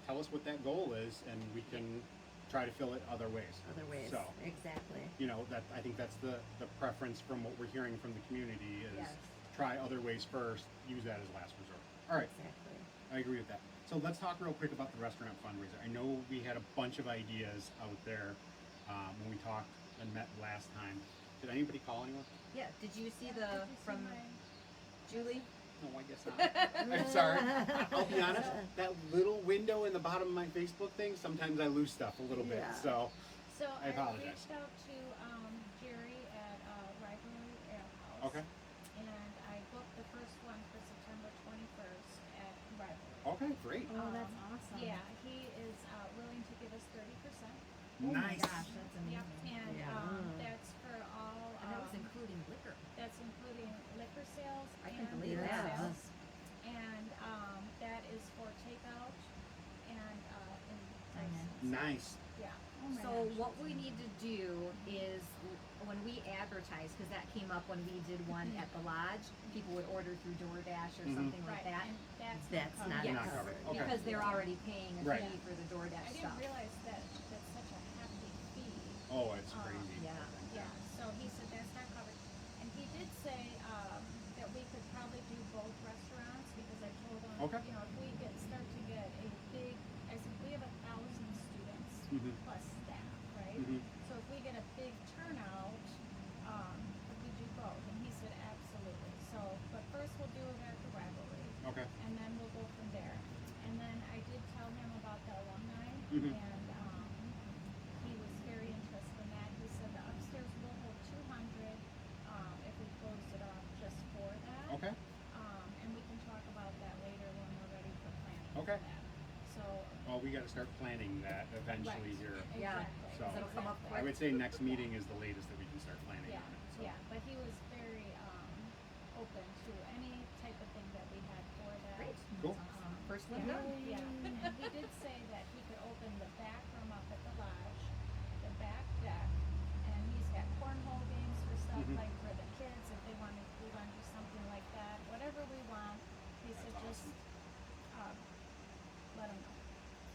tell us what that goal is, and we can try to fill it other ways. Other ways, So, exactly. you know, that I think that's the preference from what we're hearing from the community is Yes. try other ways first, use that as last resort. All right, Exactly. I agree with that. So let's talk real quick about the restaurant fundraiser. I know we had a bunch of ideas out there when we talked and met last time. Did anybody call anyone? Yeah. Did you see Did the you see from my- Julie? No, I guess not. I'm sorry. I'll be honest. That little window in the bottom of my Facebook thing, sometimes I lose stuff a little bit. Yeah. So So I apologize. reached out to Jerry at Rivalry Ale House. okay, And I booked the first one for September 21st at Rivalry. okay, great, Oh, that's Um, awesome. Yeah, he is willing to give us 30%. Oh my nice. gosh, that's Yep, amazing. and Yeah. that's for all. And that was including liquor. That's including liquor sales I can and believe beer that. sales. And that is for takeout and Nice. Yeah. Oh my So gosh, what that's we need to do is when we advertise, because that came up when we did one at the lodge, people would order through DoorDash or Mhm. something like Right, that. and That's covered. not Yes, Not covered. Okay. because they're already paying a Right. fee for the DoorDash I stuff. didn't realize that that's such a hefty fee. Oh, it's Um, crazy. yeah. Yeah, so he said that's not covered. And he did say, that we could probably do both restaurants, because I told him, Okay. you know, if we start to get a big, I said, we have 1,000 students Mhm. plus staff, right? Mhm. So if we get a big turnout, could we do both? And he said, absolutely. So, but first we'll do American Rivalry, Okay. and then we'll go from there. And then I did tell him about the alumni, Mhm. and he was very interested in that. He said the upstairs will hold 200 if we closed it off just for that. Okay. And we can talk about that later when we're ready for planning for Okay. that. So, Well, we got to start planning that eventually Right. here. Yeah. exactly. So It'll come up I would say next meeting is the latest that we can start planning Yeah, on it. So. yeah, but he was very open to any type of thing that we had for that. Great. Cool. First one Yeah, done. yeah. And he did say that he could open the back room up at the lodge, the back deck, and he's got cornhole games for stuff Mhm. like for the kids if we want to do something like that. Whatever we want, he said That's just let him know.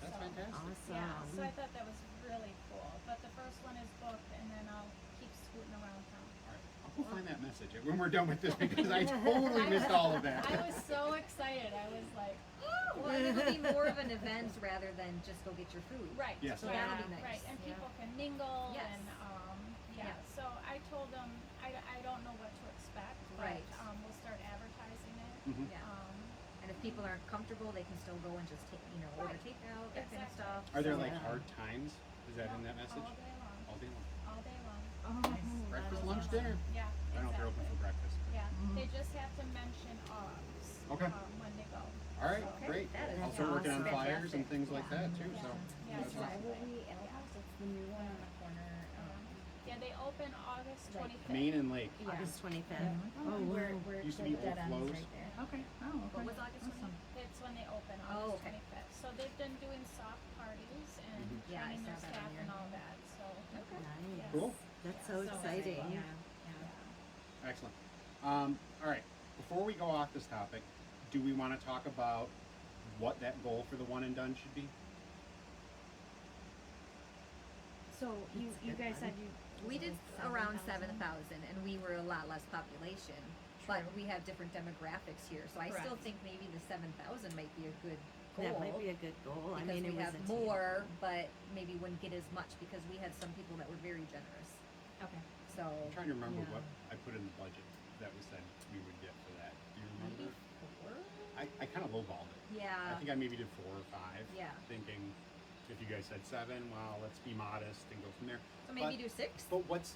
That's So, fantastic. Awesome. Yeah, so I thought that was really cool. But the first one is booked, and then I'll keep scooting around town. All right. I'll go find that message when we're done with this because I totally missed all of that. I was so excited. I was like, Well, and it'll be more of an event rather than just go get your food. right. Yes. So that'll be nice. Right, and Yeah. people can mingle Yes. and yeah. Yeah. So I told them I don't know what to expect, but Right. we'll start advertising it. Mhm. Yeah. And if people aren't comfortable, they can still go and just take, order Right. takeout, that kind of Exactly. stuff. Are there So- like hard times? Is that in that message? All day long. All day long. All day long. Breakfast, All lunch, day long. dinner. Yeah. I don't know if they're open for exactly. breakfast. but- Yeah. They just have to mention AUGS. Okay. When they go. All right, So- great. That is I'll start working on awesome. flyers and Fantastic. things like that too. Yeah. So Yeah. that's awesome. Rivalry Ale House, it's the new one on the corner. Yeah, they open August Like 25th. Main and Lake. Yeah. August 25th. Oh, Oh, where, wow. where Used to the be dead Old ends Flows. right there. Okay. Oh, okay. What was August Awesome. That's when they open, Oh, August okay. 25th. So they've been doing soft parties and Mhm. Yeah, I training saw their that on staff your- and all that, so. Nice. Yes. Cool. That's Yeah, so so exciting. Yeah, Yeah. yeah. Excellent. All right. Before we go off this topic, do we want to talk about what that goal for the one and done should be? So you That's you good guys one. said you. We did around 7,000 and we were a lot less population, but we have different demographics here. So I still Correct. think maybe the 7,000 might be a good goal. That might be a good goal. I because mean, it we was have a team. more, but maybe wouldn't get as much because we had some people that were very generous. Okay. So I'm trying to remember Yeah. what I put in the budget that we said we would get for that. Do you remember? maybe 4. I kind of lowballed it. I Yeah. think I maybe did 4 or 5. Yeah. Thinking if you guys said 7, well, let's be modest and go from there. So maybe But- do 6. But what's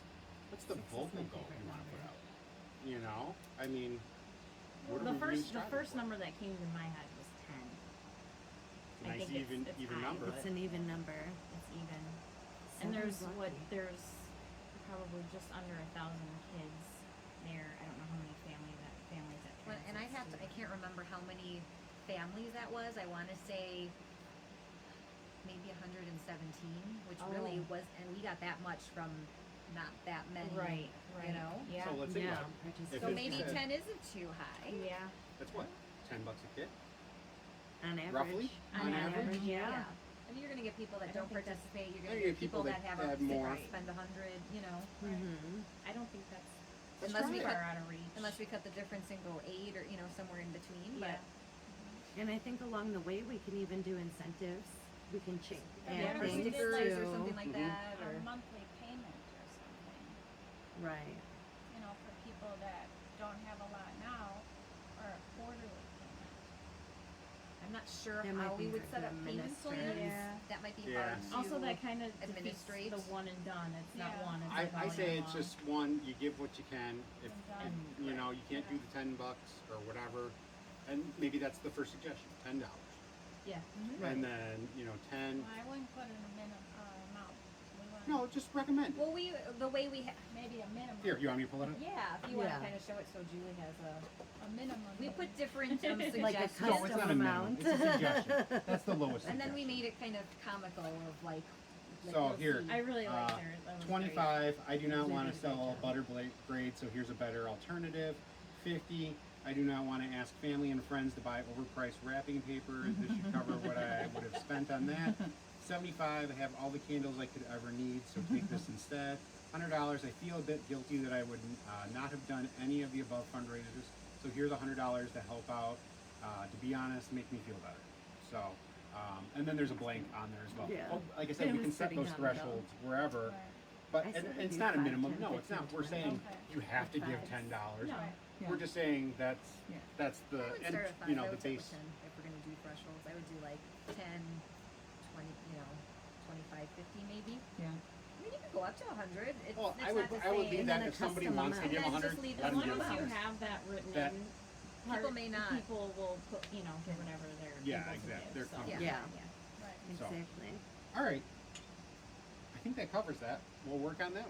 the 6 is vocal my goal favorite you want to put number. out? You know, I mean, what The are we really first striving for? number that came to my head was 10. It's a I nice think it's even high, number. but It's an even number. It's even. Seven's And there's lucky. there's probably just under 1,000 kids there. I don't know how many families that Well, and I have to, I can't remember how many families that was. I want to say maybe 117, which really Oh. was, and we got that much from not that many. Right. You know? Yeah. So let's think Yeah. about it. If So you maybe said- 10 isn't too high. Yeah. That's what, $10 a kid? On average. Roughly? On average, yeah. I mean, you're going to get people that I don't don't think participate. You're Yeah, going you to get get people that have a more. spend 100, you know. Mm-hmm. I don't think that's Unless we too cut, far out of reach. unless we cut the difference and go 8 or, somewhere in between. But And I think along the way we can even do incentives. We can change Yeah, add we things did stickers like- or to something like Mhm. that. A Or monthly payment or something, right. for people that don't have a lot now, or a quarterly payment. I'm not sure That how might we be would hard set to up payment administrate. plans. Yeah. That might be Yeah. hard to Also, that kind of defeats administrate. the one and done. It's not Yeah. one. It's I, like I all say year it's long. just one, you give what you can. If And you know, you can't do the $10 or whatever, and maybe that's the first suggestion, $10. Yeah. And then, 10, Well, I wouldn't put in a minimum amount. We want No, just recommend. Well, the way we Maybe a minimum. Here, you want me to pull it up? yeah, if you want Yeah. to kind of show it, so Julie has A minimum. we put different suggestions. Like a No, custom it's not a minimum. amount. It's a suggestion. That's the lowest. And then we suggestion. made it kind of comical of like. So you'll here, see. I really like Uh, their. That was 25, I do not They want did to a great sell job. butter grade, so here's a better alternative. 50, I do not want to ask family and friends to buy overpriced wrapping paper. This should cover what I would have spent on that. 75, I have all the candles I could ever need, so take this instead. $100, I feel a bit guilty that I would not have done any of the above fundraisers, so here's $100 to help out. To be honest, make me feel better. So, and then there's a blank on there as well. Yeah. Oh, like I said, It we was can set sitting those on the belt. thresholds wherever. Right. But I said and it'd it's be not a 5, minimum. 10, No, it's not. 15, We're saying Okay. you have to give Fives. $10. No. Yeah. We're just saying that's Yeah. that's the I would and start at 5. you know I the would start base. with 10 if we're gonna do thresholds. I would do like 10, 20, 25, 50 maybe. Yeah. I mean, you could go up to 100. It's, Well, it's I would not to I would say- leave And that then if a somebody custom wants to amount. give And then 100. just leave Let As them the give long as you 100. have that written That- in, People may not. People will put, give whatever they're Yeah, able to exactly. give, They're so. comfortable. Yeah. Right. So. Exactly. All right. I think that covers that. We'll work on that.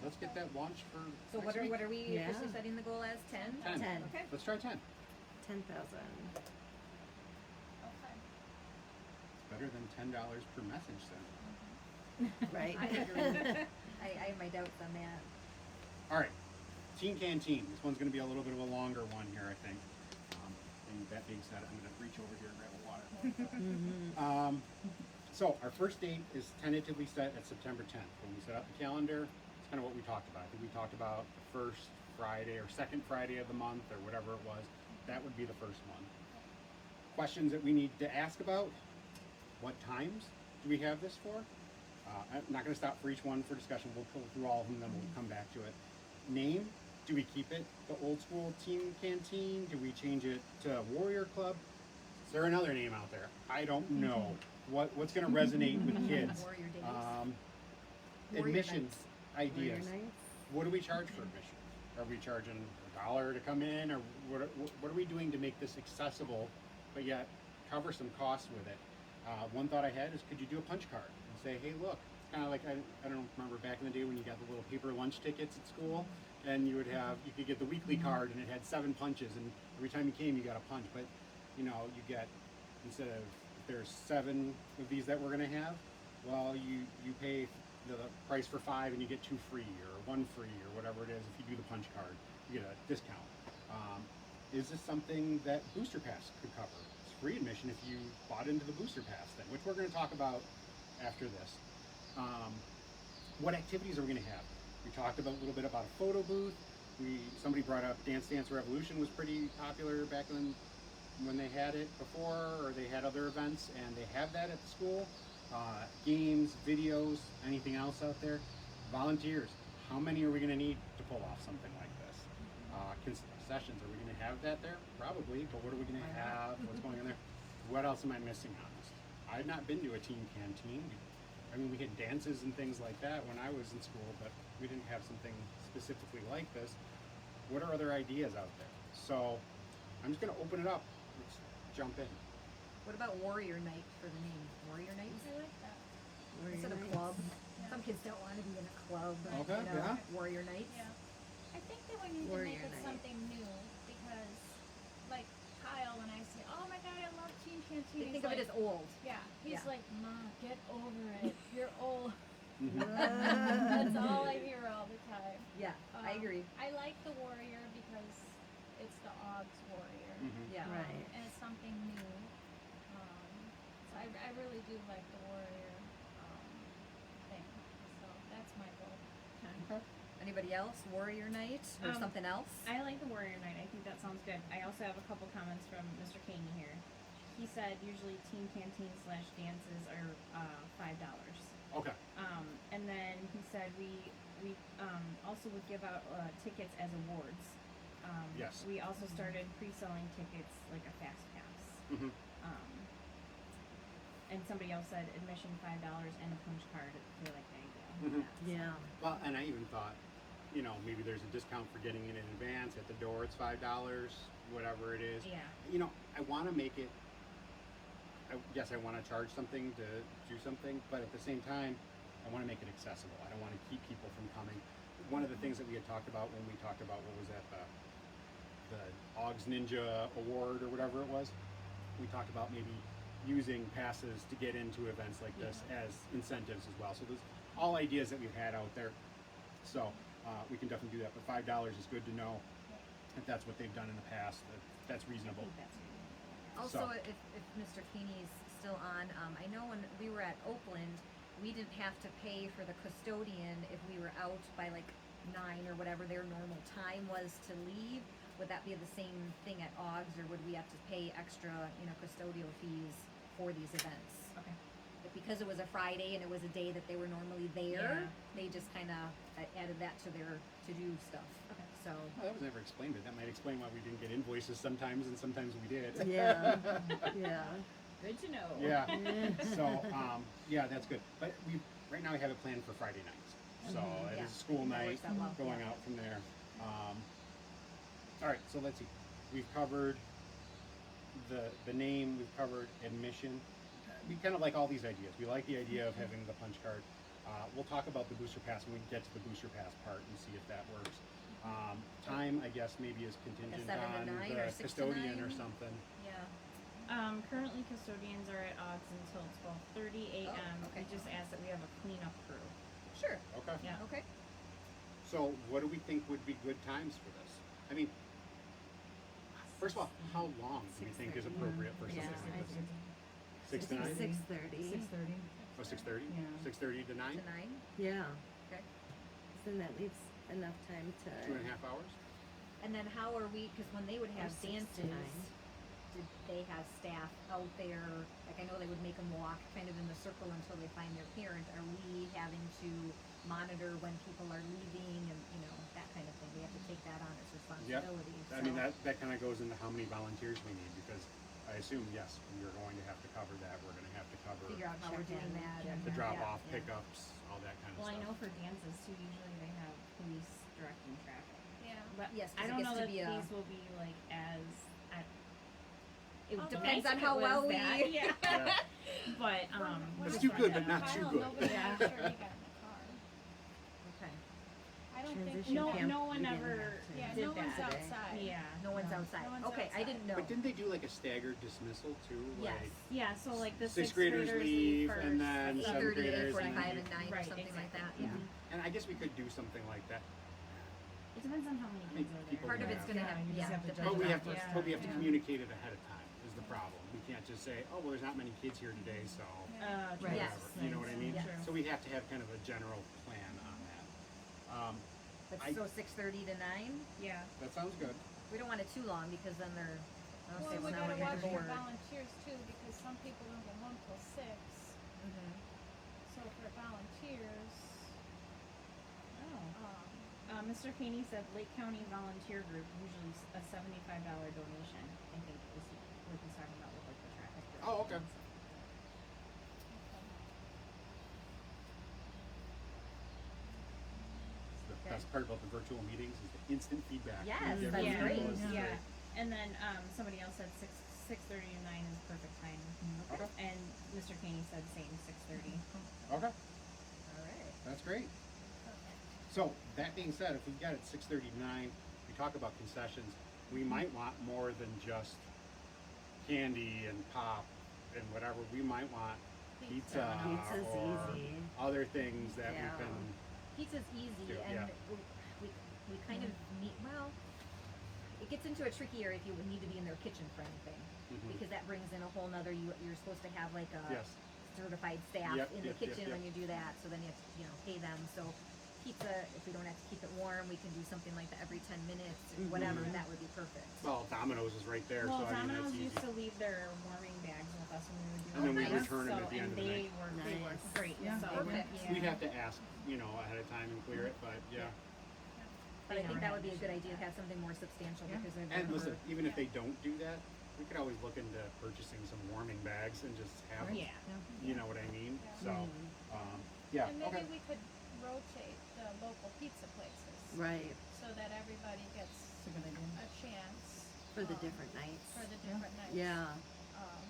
Let's get that launched for So next what week. are we Yeah. officially setting the goal as? 10? 10. 10. Okay. Let's try 10. 10,000. Okay. Better than $10 per message then. Right. I agree. I have my doubts on that. All right, Teen Canteen. This one's going to be a little bit of a longer one here, I think. And that being said, I'm going to reach over here and grab a water. Mhm. So our first date is tentatively set at September 10th. When we set up the calendar, it's kind of what we talked about. I think we talked about the first Friday or second Friday of the month or whatever it was. That would be the first one. Questions that we need to ask about. What times do we have this for? I'm not going to stop for each one for discussion. We'll pull through all of them, then we'll come back to it. Name, do we keep it the old school Teen Canteen? Do we change it to Warrior Club? Is there another name out there? I don't know. What's going to resonate with kids? Warrior days. Warrior Admissions nights. Warrior ideas. nights. What do we charge for admission? Are we charging $1 to come in, or what are we doing to make this accessible, but yet cover some costs with it? One thought I had is, could you do a punch card and say, hey, look, it's kind of like I don't remember back in the day when you got the little paper lunch tickets at school, and you could get the weekly card, and it had 7 punches, and every time you came, you got a punch. But you get, instead of, if there's 7 of these that we're gonna have, well, you pay the price for 5 and you get 2 free or 1 free or whatever it is. If you do the punch card, you get a discount. Is this something that Booster Pass could cover? It's free admission if you bought into the Booster Pass thing, which we're going to talk about after this. What activities are we going to have? We talked about a little bit about a photo booth. Somebody brought up Dance Dance Revolution was pretty popular back when they had it before, or they had other events, and they have that at the school. Games, videos, anything else out there? Volunteers. How many are we going to need to pull off something like this? Concessions, are we going to have that there? Probably, but what are we going to have? What's going on there? What else am I missing on this? I've not been to a teen canteen. I mean, we had dances and things like that when I was in school, but we didn't have something specifically like this. What are other ideas out there? So I'm just going to open it up. Let's jump in. What about Warrior Night for the name? Warrior Nights? I like that. Warrior Instead of nights. club. Some kids don't want to be in a club. But, Okay, yeah. Warrior Nights. Yeah. I think that we need Warrior to make it night. something new because, like Kyle, when I say, "Oh my God, I love Teen Canteen," They he's think of like, it as old. yeah, he's Yeah. like, "Mom, get over it. You're old." Mhm. That's all I hear all the time. Yeah, I agree. I like the Warrior because it's the AUGS Warrior. Mhm. Yeah. Right. And it's something new. So I really do like the Warrior thing. So that's my goal. Okay. Anybody else? Warrior Night or something else? I like the Warrior Night. I think that sounds good. I also have a couple comments from Mr. Caney here. He said usually teen canteen / dances are $5. Okay. And then he said we also would give out tickets as awards. Yes. We also started pre-selling tickets like a fast pass. Mhm. And somebody else said admission $5 and a punch card. They like the idea. Mhm. Yeah. Well, and I even thought, maybe there's a discount for getting it in advance. At the door, it's $5, whatever it is. Yeah. I want to make it. Yes, I want to charge something to do something, but at the same time, I want to make it accessible. I don't want to keep people from coming. One of the things that we had talked about when we talked about, what was that, the AUGS Ninja Award or whatever it was, we talked about maybe using passes to get into events like this as incentives as well. So there's all ideas that we've had out there. So we can definitely do that. But $5 is good to know if that's what they've done in the past. That's reasonable. Also, So- if Mr. Keeney's still on, I know when we were at Oakland, we didn't have to pay for the custodian if we were out by like 9 or whatever their normal time was to leave. Would that be the same thing at AUGS, or would we have to pay extra, custodial fees for these events? Okay. But because it was a Friday and it was a day that they were normally there, they just kind of added that to their to-do stuff. Okay. So, Well, that was never explained. That might explain why we didn't get invoices sometimes, and sometimes we did. Yeah, yeah. Good to know. Yeah. So, yeah, that's good. But right now we have it planned for Friday nights. So it Yeah. is school That night, works out well. going Yeah. out from there. All right, so let's see. We've covered the name. We've covered admission. We kind of like all these ideas. We like the idea of having the punch card. We'll talk about the booster pass when we get to the booster pass part and see if that works. Time, I guess, maybe is contingent 7 to on 9 the or 6 to custodian or 9? something. yeah. Currently custodians are at AUGS until 12:30 a.m. Oh, okay. We just ask that we have a cleanup crew. Sure. Okay. Yeah. Okay. So what do we think would be good times for this? I mean, first of all, how long do we think is 6:30. appropriate for Yeah. something like this? 6 to 9? 6:30. 6:30. Oh, 6:30? Yeah. 6:30 to 9? To 9. Yeah. Okay. 'Cause then that leaves enough time to. 2.5 hours? And then how are we? Because when they would have 6 to dances, 9. did they have staff out there? Like I know they would make them walk kind of in the circle until they find their parent. Are we having to monitor when people are leaving and that kind of thing? We have to take that on as responsibility. I mean, that kind of goes into how many volunteers we need, because I assume, yes, we're going to have to cover that. We're going to have to cover figure out how we're Check doing in, that. check and the in. drop-off, yeah. pickups, all that kind of Well, I stuff. know for dances too, usually they have police directing traffic. Yeah. But Yes, 'cause I it don't gets know to that be a- these will be like as. It Although- Depends nice on if how it was well we- that, yeah. Yeah. But When It's I too was good, in but not too Kyle, good. Nobody Yeah. made sure he got in the car. Okay. I don't think Transition no, camp, no one we didn't ever have to. Yeah, did no one's that. outside. Yeah. No one's No. outside. No one's Okay, I outside. didn't know. But didn't they do like a staggered dismissal too? Yes. Like Yeah, so like the sixth graders leave, first. and then 8:30 to 7th graders, 8:45 and and 9 or Right, something like that. exactly. Yeah. And I guess we could do something like that. It depends on how many I mean, kids are there. people Part of Yeah. it's gonna have you just have to depends judge But we on- have to, Yeah. but we have to Yeah. communicate it ahead of time is the problem. We can't just say, oh, well, there's not many kids here today, so Right. whatever. Yes. You know what I mean? Yes. So we have to have kind of a general plan on that. But I- so 6:30 to 9. Yeah. That sounds good. We don't want it too long because then they're. I don't Well, say we well, now gotta we're watch getting for bored. volunteers too, because some people don't go home till 6. Mhm. So for volunteers, Oh. Mr. Caney said Lake County Volunteer Group, usually a $75 donation. I think is what he's talking about with like the traffic. Oh, okay. The Okay. best part about the virtual meetings is the instant feedback. Yes, You get that's from yeah, great. people, it's yeah. great. And then somebody else said 6:30 to 9 is perfect time. Okay. And Mr. Caney said same 6:30. Okay, All right. that's great. So, that being said, if we got it 6:30 to 9, we talk about concessions, we might want more than just candy and pop and whatever. We might want pizza Pizza's or easy. other things that Yeah. we can. Pizza's easy, Yeah. and we kind of need. Well, it gets into a tricky area if you would need to be in their kitchen for anything, Mhm. because that brings in a whole nother. You're supposed to have like a Yes. certified staff Yep, in the yep, yep, kitchen yep. when you do that. So then you have to pay them. So pizza, if we don't have to keep it warm, we can do something like that every 10 minutes, Mm-hmm. whatever. That would be perfect. Well, Domino's is right there, Well, so I mean Domino's that's easy. used to leave their warming bags with us when we would do And then we events, return 'em at so- the end of the and night. they work Nice. great. Yeah, so they work. yeah. We'd have to ask, ahead of time and clear it, but yeah. But I think that would be a good idea to have something more substantial Yeah. because they're And listen, even if Yeah. they don't do that, we could always look into purchasing some warming bags and just have them. Yeah. You know what I mean? Yeah. So, yeah, and maybe okay. we could rotate the local pizza places. Right, So that everybody gets That's a good idea. a chance. for the um, different nights. For the different nights. Yeah, Um,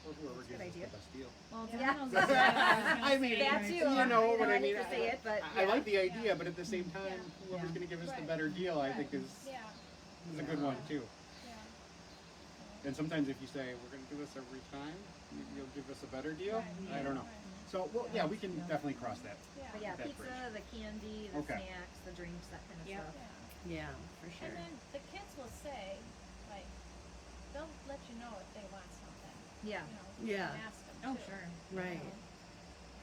Or whoever That's a gives good us the idea. best deal. Well, Yeah. Domino's is I mean, That too. you know what I hate mean? to say it, but I yeah. like the idea, but at the same time, Yeah. whoever's Yeah. gonna give us the Right. better deal, I think Right. is Yeah, a good one too. yeah. And sometimes if you say, we're gonna do this every time, you'll give us a better deal, Right. I don't know. Right. So, well, yeah, we can definitely cross that. Yeah. But yeah, That pizza, bridge. the candy, the Okay. snacks, the drinks, that kind of Yep. stuff. Yeah. Yeah, for sure. And then the kids will say, like, they'll let you know if they want something. Yeah. You know, you Yeah. can ask them Oh, too. sure. Right.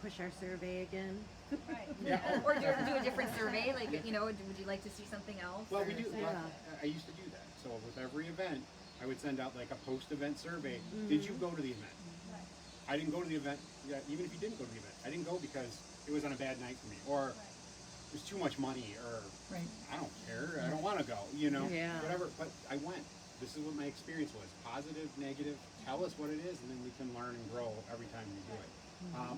Push our survey again. Right. Yeah. Or do a different survey, like, you know, would you like to see something else? Well, or- we do, Yeah. I used to do that. So with every event, I would send out like a post-event survey. Did you go to the event? Right. I didn't go to the event, yeah, even if you didn't go to the event. I didn't go because it was on a bad night for me, or Right. it was too much money, or Right. I don't care, I don't want to go, you know, Yeah. whatever. But I went. This is what my experience was: positive, negative. Tell us what it is, and then we can learn and grow every time we do it.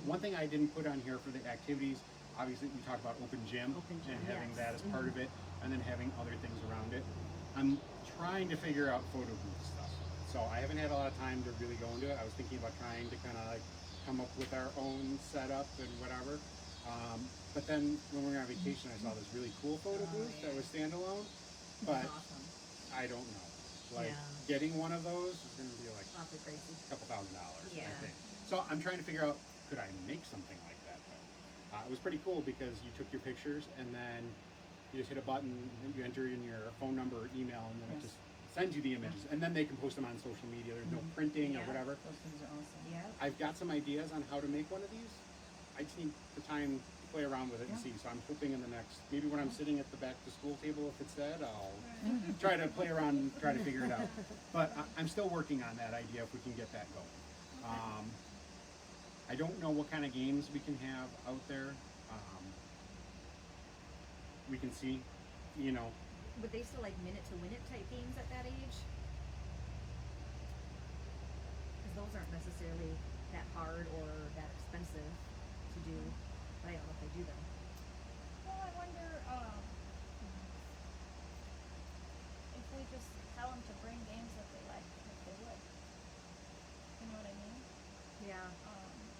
One thing I didn't put on here for the activities, obviously we talked about open gym, Open gym, and having yes. that as part of it, and then having other things around it. I'm trying to figure out photo booth stuff. So I haven't had a lot of time to really go into it. I was thinking about trying to kind of like come up with our own setup and whatever. But then when we were on vacation, I saw this really cool photo booth that was standalone. But Awesome. I don't know. Like Yeah. getting one of those is going to be like Awfully crazy. a couple $1,000s, Yeah. I think. So I'm trying to figure out, could I make something like that? It was pretty cool because you took your pictures and then you just hit a button, and you enter in your phone number or email, and then it Yes. just sends you the images. And then they can post them on social media. There's no printing or Yeah. whatever. Those things are awesome. Yeah. I've got some ideas on how to make one of these. I just need the time to play around with it and Yeah. see. So I'm hoping in the next, maybe when I'm sitting at the back to school table, if it's that, I'll Right. try to play around and try to figure it out. But I'm still working on that idea if we can get that going. I don't know what kind of games we can have out there. We can see, you know, Would they still like minute to win it type games at that age? Because those aren't necessarily that hard or that expensive to do. But I don't know if they do them. Well, I wonder, if we just tell them to bring games that they like, if they would. You know what I mean? Yeah.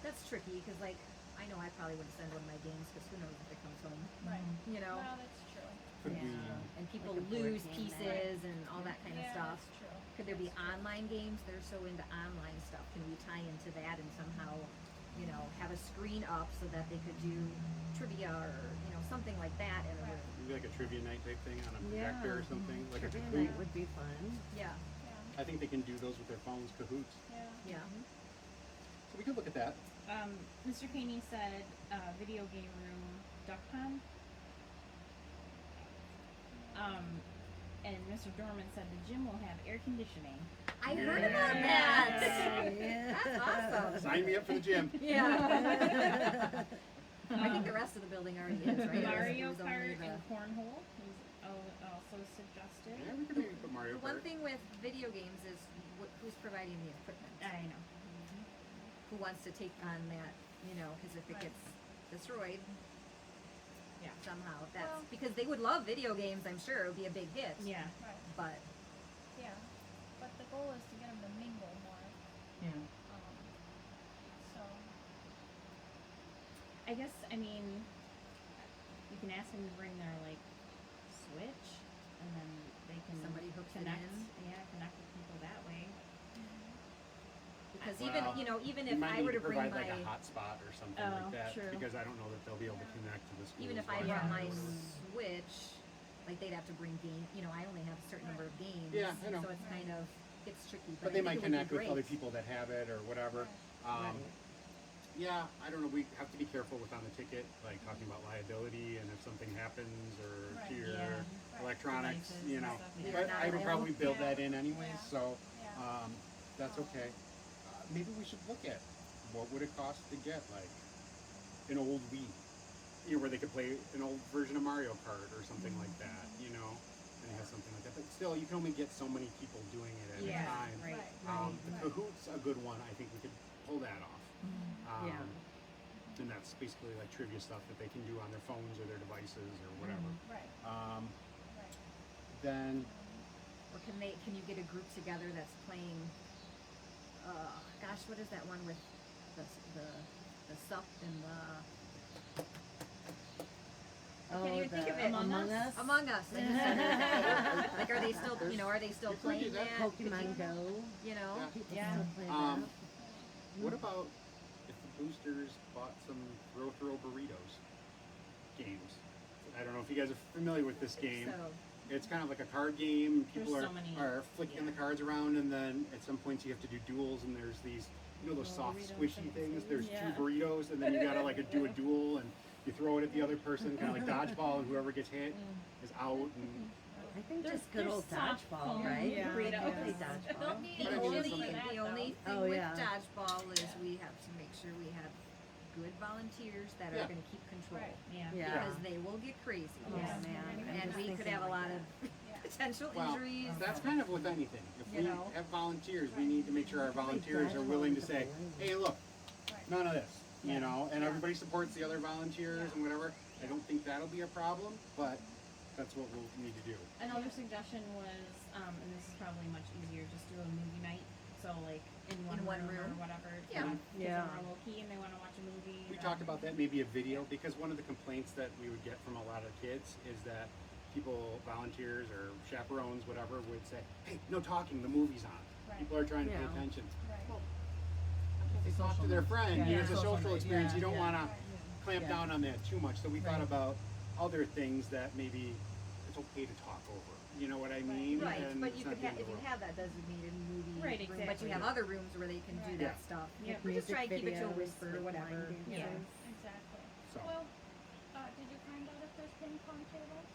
That's tricky because, like, I know I probably wouldn't send one of my games because who knows if it comes home, Right. you know? No, that's true. could Yeah. we, And people Like a board lose game pieces and all that kind of Yeah, stuff. that's true. Could there be That's true. online games? They're so into online stuff. Can we tie into that and somehow, you know, have a screen up so that they could do trivia or, you know, something like that in a Right. room? maybe like a trivia night type thing on a Yeah. projector or something, like a Trivia Kahoot. night would be fun. Yeah. Yeah, I think they can do those with their phones, Kahoots. yeah. Yeah. So we could look at that. Mr. Caney said, video game room, duck pond. And Mr. Dorman said the gym will have air conditioning. I heard about that. Yeah. That's awesome. Sign me up for the gym. Yeah. I think the rest of the building already is, right? Mario It was only Kart the- and cornhole is also suggested. Yeah, we could maybe put Mario The one Kart. thing with video games is who's providing the equipment? I know. Who wants to take on that, you know, because if it Right. gets destroyed Yeah. somehow, that's Well- because they would love video games, I'm sure. It would be a big hit. Yeah. Right, But yeah. But the goal is to get them to mingle more, Yeah. so. I guess, I mean, you can ask them to bring their, like, Switch, and then they can Somebody hooks it connect, in. connect with people that way. because Well, even, you know, even We if might I need were to bring provide my, like a hotspot or something Oh, like that, true. because I don't know that they'll be able to connect to the school. even if I Yeah. brought my Switch, like they'd have to bring game, you know, I only have a certain number of games. Yeah, I know. So it's kind of, it's tricky, But I they think might it would be connect with other great. people that have it or whatever. Right. Yeah, I don't know. We have to be careful with on the ticket, like talking about liability and if something happens or to Right. your Yeah. Right. electronics, Devices you and know. stuff, yeah. But Not I would liable. probably build Yeah. that in anyway, Yeah. so Yeah. that's okay. Maybe we should look at what would it cost to get like an old Wii, you know, where they could play an old version of Mario Kart or something like that, you know, and have something like that. But still, you can only get so many people doing it at Yeah, a time. right. Right. The Kahoot's a good one. I think we could pull that off. Yeah. And that's basically like trivia stuff that they can do on their phones or their devices or whatever. Right, Um, right. then Or can you get a group together that's playing, gosh, what is that one with the sup and the, I can't even think of it. Among Us. Among Us. I just said it. Like, are they still, you know, are they still You could do playing that. that? Pokemon Go. You know? Yeah. People Yeah. still play Um, that. What about if the boosters bought some throw burritos games? I don't know if you guys are familiar with this game. So, It's kind of like a card game. People There's are, so many, are flicking the cards around, and then at some points you have to do duels, and there's these, you know, those soft, Burritos squishy and things. food. There's Yeah. 2 burritos, and then you gotta like do a duel, and you throw it at the other person, kind of like dodgeball, and whoever gets hit is out. And I think There's- just good there's old soft dodgeball, foam, right? yeah. We Yeah. play dodgeball. Don't need the But I mean, only, that's something- the only thing Oh, with yeah. dodgeball is we have to make sure we have good volunteers that Yeah. are gonna keep control. Right. Yeah. Yeah. Because they will get crazy. Oh, Yeah. man. I'm And just we could thinking have a like lot that. of potential well, injuries. that's kind of with anything. If You we know? have volunteers, we need to make sure our volunteers are willing to say, "Hey, look, Right. none of this," you Yeah. know, and everybody supports the other volunteers and whatever. I don't think that'll be a problem, but that's what we'll need to do. Another suggestion was, and this is probably much easier, just do a movie night. So like in one room or whatever. Yeah. Kids Yeah. are low key and they want to watch a movie. We talked about that, maybe a video, because one of the complaints that we would get from a lot of kids is that people, volunteers or chaperones, whatever, would say, "Hey, no talking, the movie's on." Right. People are trying to pay Yeah. attention. Right. Well, they talk to their friend, Yeah. it's a Social social media. experience, you don't Yeah. wanna Right. clamp Yeah. down on that too much, so we thought Right. about other things that maybe it's okay to talk over, you know what I mean? Right, And but it's you not could the have, end if of the you world. have that designated movie Right, room, but exactly. you have other rooms where they can do Right. that Yeah. stuff. Yep. We just try and keep it to a Videos, whisper or like whatever. line Yeah. dances. Exactly. So, Well, did you find out if there's ping pong tables?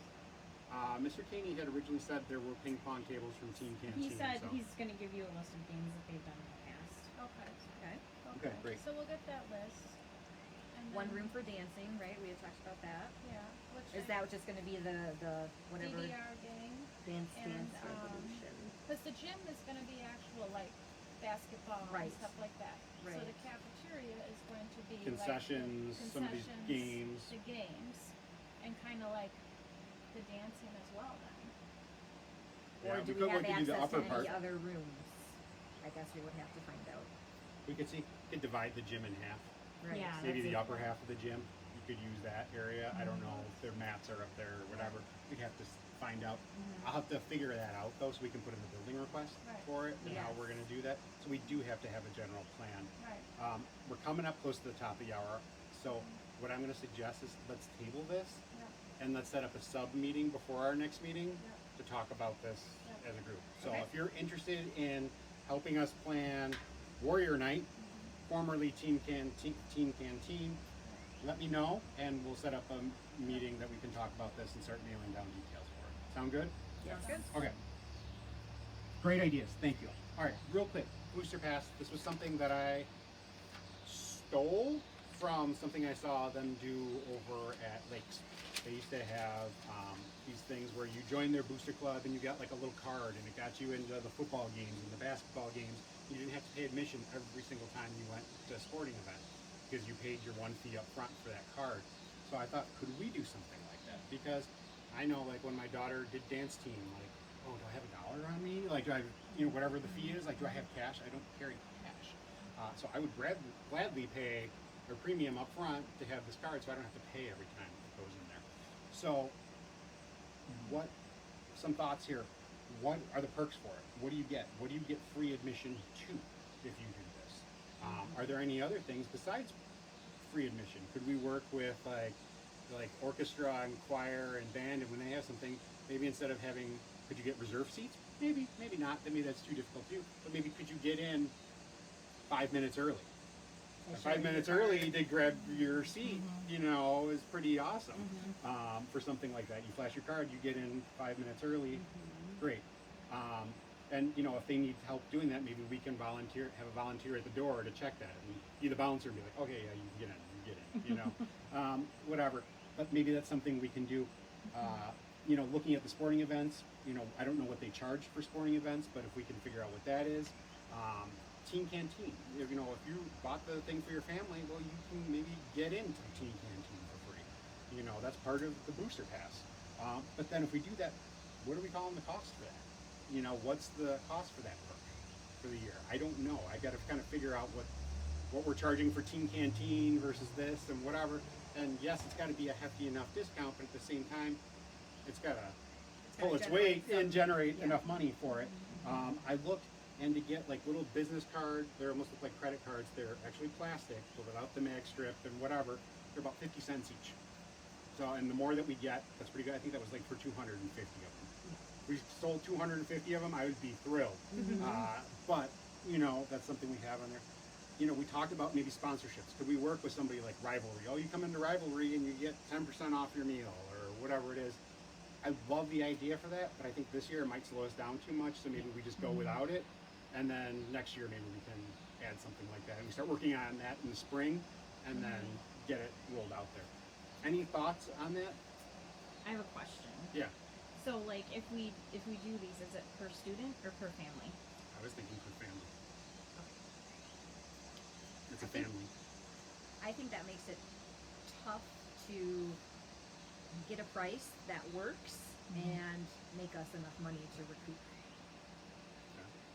Mr. Caney had originally said there were ping pong tables from Team Canteen, He said so. he's going to give you a list of games that they've done in the past. Okay. Okay. Okay, great. So we'll get that list. And One then- room for dancing, right? We had talked about that. Yeah. Which Is that just gonna be the whatever? DDR game? Dance And, Dance Revolution. Because the gym is going to be actual like basketball Right. and stuff like that. So Right. the cafeteria is going to be Concessions, like the some of these concessions, games. the games, and kind of like the dancing as well. Then. Yeah, Or do we we could have look into the access to upper any part. other rooms? I guess we would have to find out. We could divide the gym in half. Right. Yeah. Maybe that's the it. upper half of the gym, you could use that area. I don't know if their mats are up there or whatever. We'd have to find out. I'll have to figure that out though, so we can put in the building request Right. for it and how Yes. we're gonna do that. So we do have to have a general plan. Right. We're coming up close to the top of the hour, so what I'm gonna suggest is let's table this Yeah. and let's set up a sub meeting before our next meeting Yeah. to talk about this Yeah. as a group. So Okay. if you're interested in helping us plan Warrior Night, formerly Team Canteen, let me know and we'll set up a meeting that we can talk about this and start nailing down details for it. Sound good? Sounds good. Okay. Great ideas, thank you. All right, real quick, Booster Pass. This was something that I stole from something I saw them do over at Lakes. They used to have these things where you join their booster club and you got like a little card and it got you into the football games and the basketball games. You didn't have to pay admission every single time you went to a sporting event because you paid your one fee up front for that card. So I thought, could we do something like that? Because I know like when my daughter did dance team, like, oh, do I have $1 on me? Like, do I, whatever the fee is, like, do I have cash? I don't carry cash. So I would gladly pay a premium up front to have this card so I don't have to pay every time it goes in there. So, some thoughts here. What are the perks for it? What do you get? What do you get free admission to if you do this? Are there any other things besides free admission? Could we work with like orchestra and choir and band, and when they have something, maybe instead of having, could you get reserve seats? Maybe not. Maybe that's too difficult too. But maybe could you get in 5 minutes early? 5 minutes early to grab your seat, is pretty awesome for something like that. You flash your card, you get in 5 minutes early, great. And if they need help doing that, maybe we can have a volunteer at the door to check that, and be the bouncer and be like, okay, yeah, you can get in, whatever. But maybe that's something we can do. Looking at the sporting events, I don't know what they charge for sporting events, but if we can figure out what that is. Team Canteen, if you bought the thing for your family, well, you can maybe get into the Team Canteen for free. That's part of the booster pass. But then if we do that, what are we calling the cost for that? What's the cost for that perk? for the year. I don't know. I gotta kind of figure out what we're charging for Team Canteen versus this and whatever. And yes, it's gotta be a hefty enough discount, but at the same time, it's gotta pull its weight and generate enough money for it. I looked, and to get like little business cards, they almost look like credit cards. They're actually plastic, so without the mag strip and whatever. They're about 50 cents each. So, and the more that we get, that's pretty good. I think that was like for 250 of them. If we sold 250 of them, I would be thrilled. But, you know, that's something we have on there. You know, we talked about maybe sponsorships. Could we work with somebody like Rivalry? Oh, you come into Rivalry and you get 10% off your meal or whatever it is. I love the idea for that, but I think this year it might slow us down too much, so maybe we just go without it. And then next year maybe we can add something like that. And we start working on that in the spring and then get it rolled out there. Any thoughts on that? I have a question. Yeah, So like if we do these, is it per student or per family? I was thinking for family. It's a I think- family. I think that makes it tough to get a price that works and make us enough money to recoup.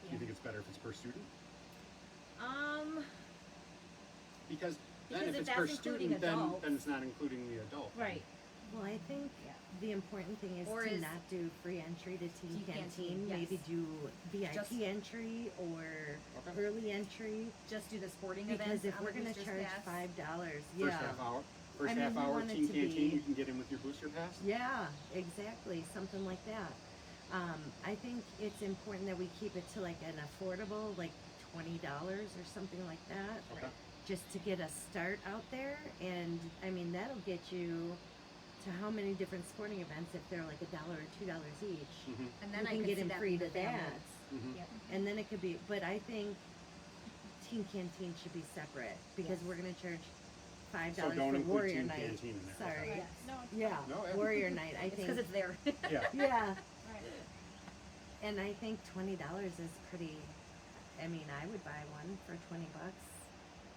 Do you think it's better if it's per student? Because then Because if if it's per that's including student, then adults- it's not including the adult. Right. Well, I think the important thing is Or to is- not do free entry to Teen Teen Canteen. Canteen, Maybe yes. do VIP Just- entry or Okay. early entry. Just do the sporting Because events if on we're the gonna Boosters charge Pass. $5, First yeah. half hour. I First mean, half we hour want it Team to Canteen, be- you can get in with your booster pass. Yeah, exactly, something like that. I think it's important that we keep it to like an affordable, like $20 or something like that. Okay. Just to get a start out there, and I mean that'll get you to how many different sporting events if they're like $1 or $2 each. Mm-hmm. And then You I can could get see in that free for to the family. that, Mm-hmm. Yep. and then it could be. But I think Teen Canteen should be separate because Yes. we're gonna charge $5 So don't for include Warrior Teen Night. Canteen in there. Sorry. Okay. Yes. No, it's Yeah, No, yeah. Warrior Night. I It's think. because it's there. Yeah. Yeah, right. and I think $20 is pretty. I mean, I would buy one for $20,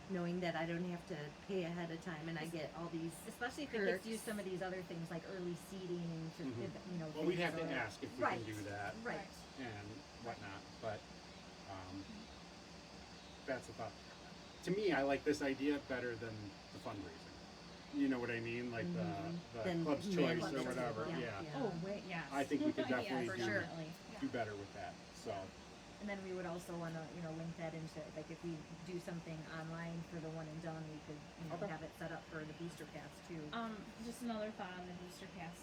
knowing that I don't have to pay ahead of time and I get all these. Especially if it gets Perks. you some of these other things like early seating, to, Mhm. you know. Well, we'd things have to or- ask if we Right. can do that Right. and whatnot, but that's the thought. To me, I like this idea better than the fundraising. You know what I mean? Like the Then Club's yeah, Choice Club's or Choice, whatever. yeah. Yeah. Oh wait, yes. I think we could Yeah, definitely for do, sure. Definitely. do better with that. So, And then we would also want to, link that into, like, if we do something online for the one and done, we could, Okay. have it set up for the booster pass too. Just another thought on the booster pass.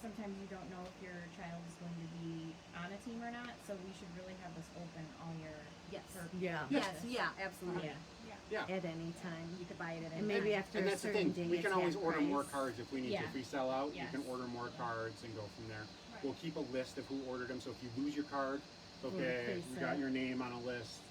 Sometimes you don't know if your child is going to be on a team or not, so we should really have this open all year. Yes. For Yeah. Yes, yeah, absolutely. Yeah. yeah. At any time. You could buy it at any And maybe time. after And a that's the certain thing, day, we it's can always half order more price. cards if we need to. Yeah. If we sell out, you Yes. can order more cards and go from there. Right. We'll keep a list of who ordered them, so if you lose your card, We'll okay, replace we got it. your name on a list,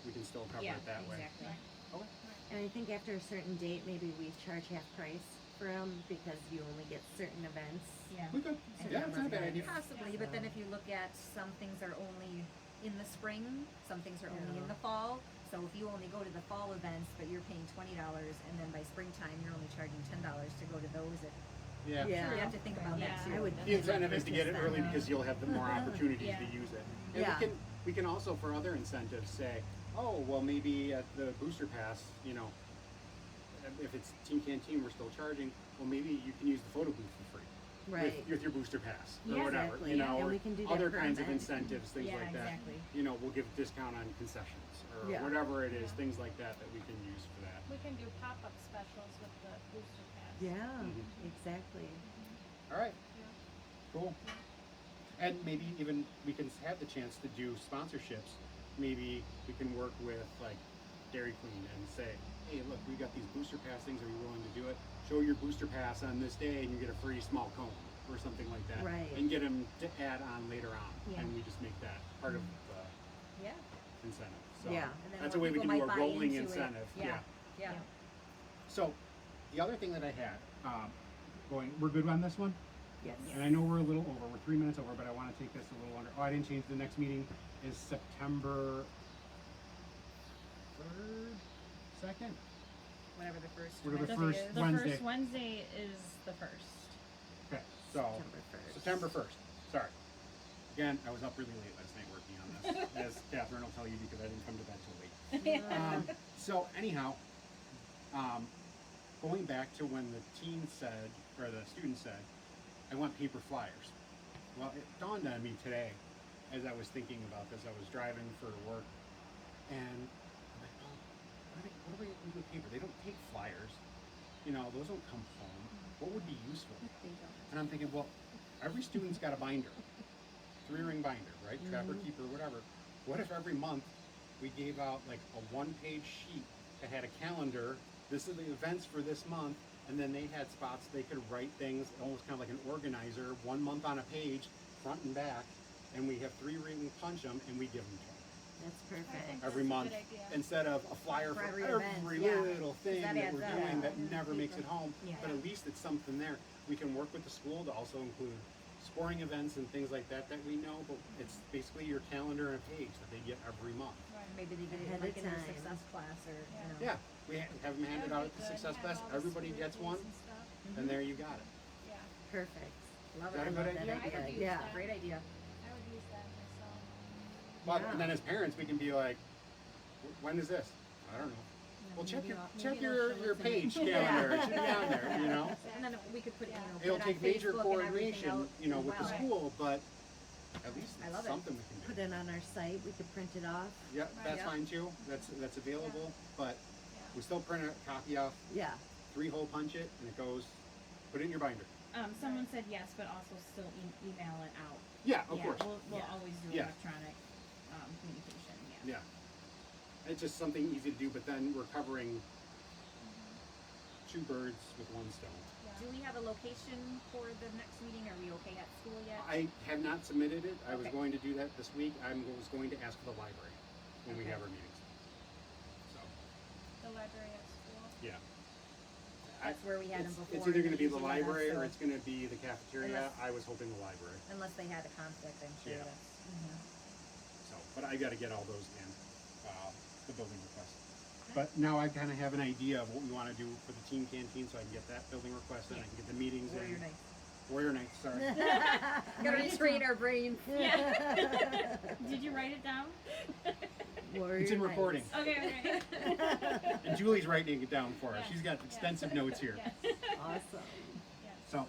we can still cover Yeah, it that way. exactly. Okay. And I think after a certain date, maybe we charge half price for them because you only get certain events. Yeah. We could, And yeah, it's not a bad idea. Possibly, but then if you look at some things are only in the spring, some things are only in the fall. So if you only go to the fall events, but you're paying $20, and then by springtime you're only charging $10 to go to those, Yeah. Yeah. so you have to think about that Yeah. too. I would. The incentive is to get it purchase early them. because you'll have the more opportunities Yeah. to use it. And Yeah. we can also, for other incentives, say, oh, well, maybe at the booster pass, if it's Team Canteen, we're still charging, well, maybe you can use the photo booth for free. Right. With your booster pass or Yeah, whatever, exactly. And or we can do that other per kinds of event. incentives, things Yeah, like that. exactly. We'll give discount on concessions or Yeah. whatever it is, Yeah. things like that we can use for that. We can do pop-up specials with the booster pass. Yeah, Mhm. exactly. All right. Cool. And maybe even we can have the chance to do sponsorships. Maybe we can work with like Dairy Queen and say, hey, look, we got these booster pass things. Are you willing to do it? Show your booster pass on this day and you get a free small cone or something like that. Right. And get them to add on later on. Yeah. And we just make that part of the Yeah. incentive. So Yeah. And then that's a more way we can people do a might buy rolling into it. incentive. Yeah. Yeah. Yeah. So the other thing that I had, we're good on this one? Yes. And I know we're a little over, we're 3 minutes over, but I want to take this a little under. Oh, I didn't change. The next meeting is September 3rd, 2nd? Whatever the first Whatever the Wednesday first is. The Wednesday. first Wednesday is the first. Okay, so September 1st. September 1st, sorry. Again, I was up really late last night working on this, as Catherine will tell you, because I didn't come to bed till late. So anyhow, going back to when the teen said, or the student said, I want paper flyers. Well, it dawned on me today, as I was thinking about this, I was driving for work, and I'm like, oh, what do we do with paper? They don't take flyers. You know, those don't come home. What would be useful? And I'm thinking, well, every student's got a binder, 3-ring binder, right? Trapper, keeper, whatever. What if every month we gave out like a 1-page sheet that had a calendar, this is the events for this month, and then they had spots they could write things, almost kind of like an organizer, 1 month on a page, front and back, and we have 3-ring punch them, and we give them to them That's perfect. every That's a month, good idea. instead of a flyer For for every every, event, yeah. little thing That that adds we're up. doing that Yeah. never makes it home. Yeah. But at least it's something there. We can work with the school to also include sporting events and things like that that we know, but it's basically your calendar and a page that they get every month. Maybe they get it Ahead like of in their time. success class or, you know. Yeah, we have them handed out at the success class. Everybody gets one, and there you got it. Yeah, Perfect. Love Is that it. a I love good that idea? I would use Yeah. that. Great idea. I would use that myself. But Yeah. and then as parents, we can be like, when is this? I don't know. Well, check maybe your they'll page listen. calendar. It should be on there, you know. And then we could put, you know, put It'll it on take major Facebook and everything coordination, else you know, as with the well. school, but at least I it's love it. something we can do. Put it on our site. We could print it off. Yeah, that's Yeah. fine too. That's available, but Yeah. we still print a copy off, Yeah. 3-hole punch it, and it goes. Put it in your binder. Someone said yes, but also still email it out. Yeah, of Yeah, course. we'll Yeah. always do Yeah. electronic communication. Yeah. Yeah, it's just something easy to do, but then we're covering 2 birds with 1 stone. Do we have a location for the next meeting? Are we okay at school yet? I have not submitted it. I was Okay. going to do that this week. I was going to ask for the library when we Okay. have our meetings. So, The library at school. yeah. That's where we had them before. It's either and going to be the usually let us, library or so- it's going to be the cafeteria. Unless- I was hoping the library. Unless they had a conflict, I'm sure Yeah. that's. So, but I got to get all those in, the building request. But now I kind of have an idea of what we want to do for the teen canteen, so I can get that building request and I can get the meetings Warrior in. Nights. Warrior Nights, sorry. Gotta restrain our brains. Did you write it down? Warrior It's in Nights. recording. Okay. And Julie's writing it down for us. Yes. She's got extensive notes here. Yes, Awesome. yes. So,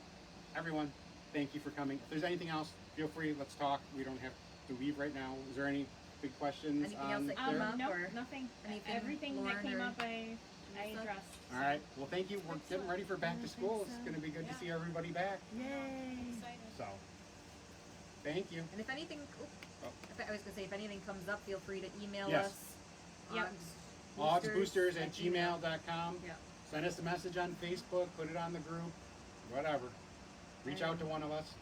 everyone, thank you for coming. If there's anything else, feel free, let's talk. We don't have to leave right now. Is there any big questions? Anything else that there? came up? No, or nothing. anything, Everything Lauren, that came or up, I Lisa? addressed. All right. Well, thank you. We're getting ready for back to I school. think It's so. going to be good Yeah. to see everybody back. Yay. Excited. So, thank you. And if anything, Oh. I was gonna say, if anything comes up, feel free to email Yes. us. Yep. AUGSboosters@gmail.com. Yeah. Send us a message on Facebook. Put it on the group. Whatever. Reach out to one of us.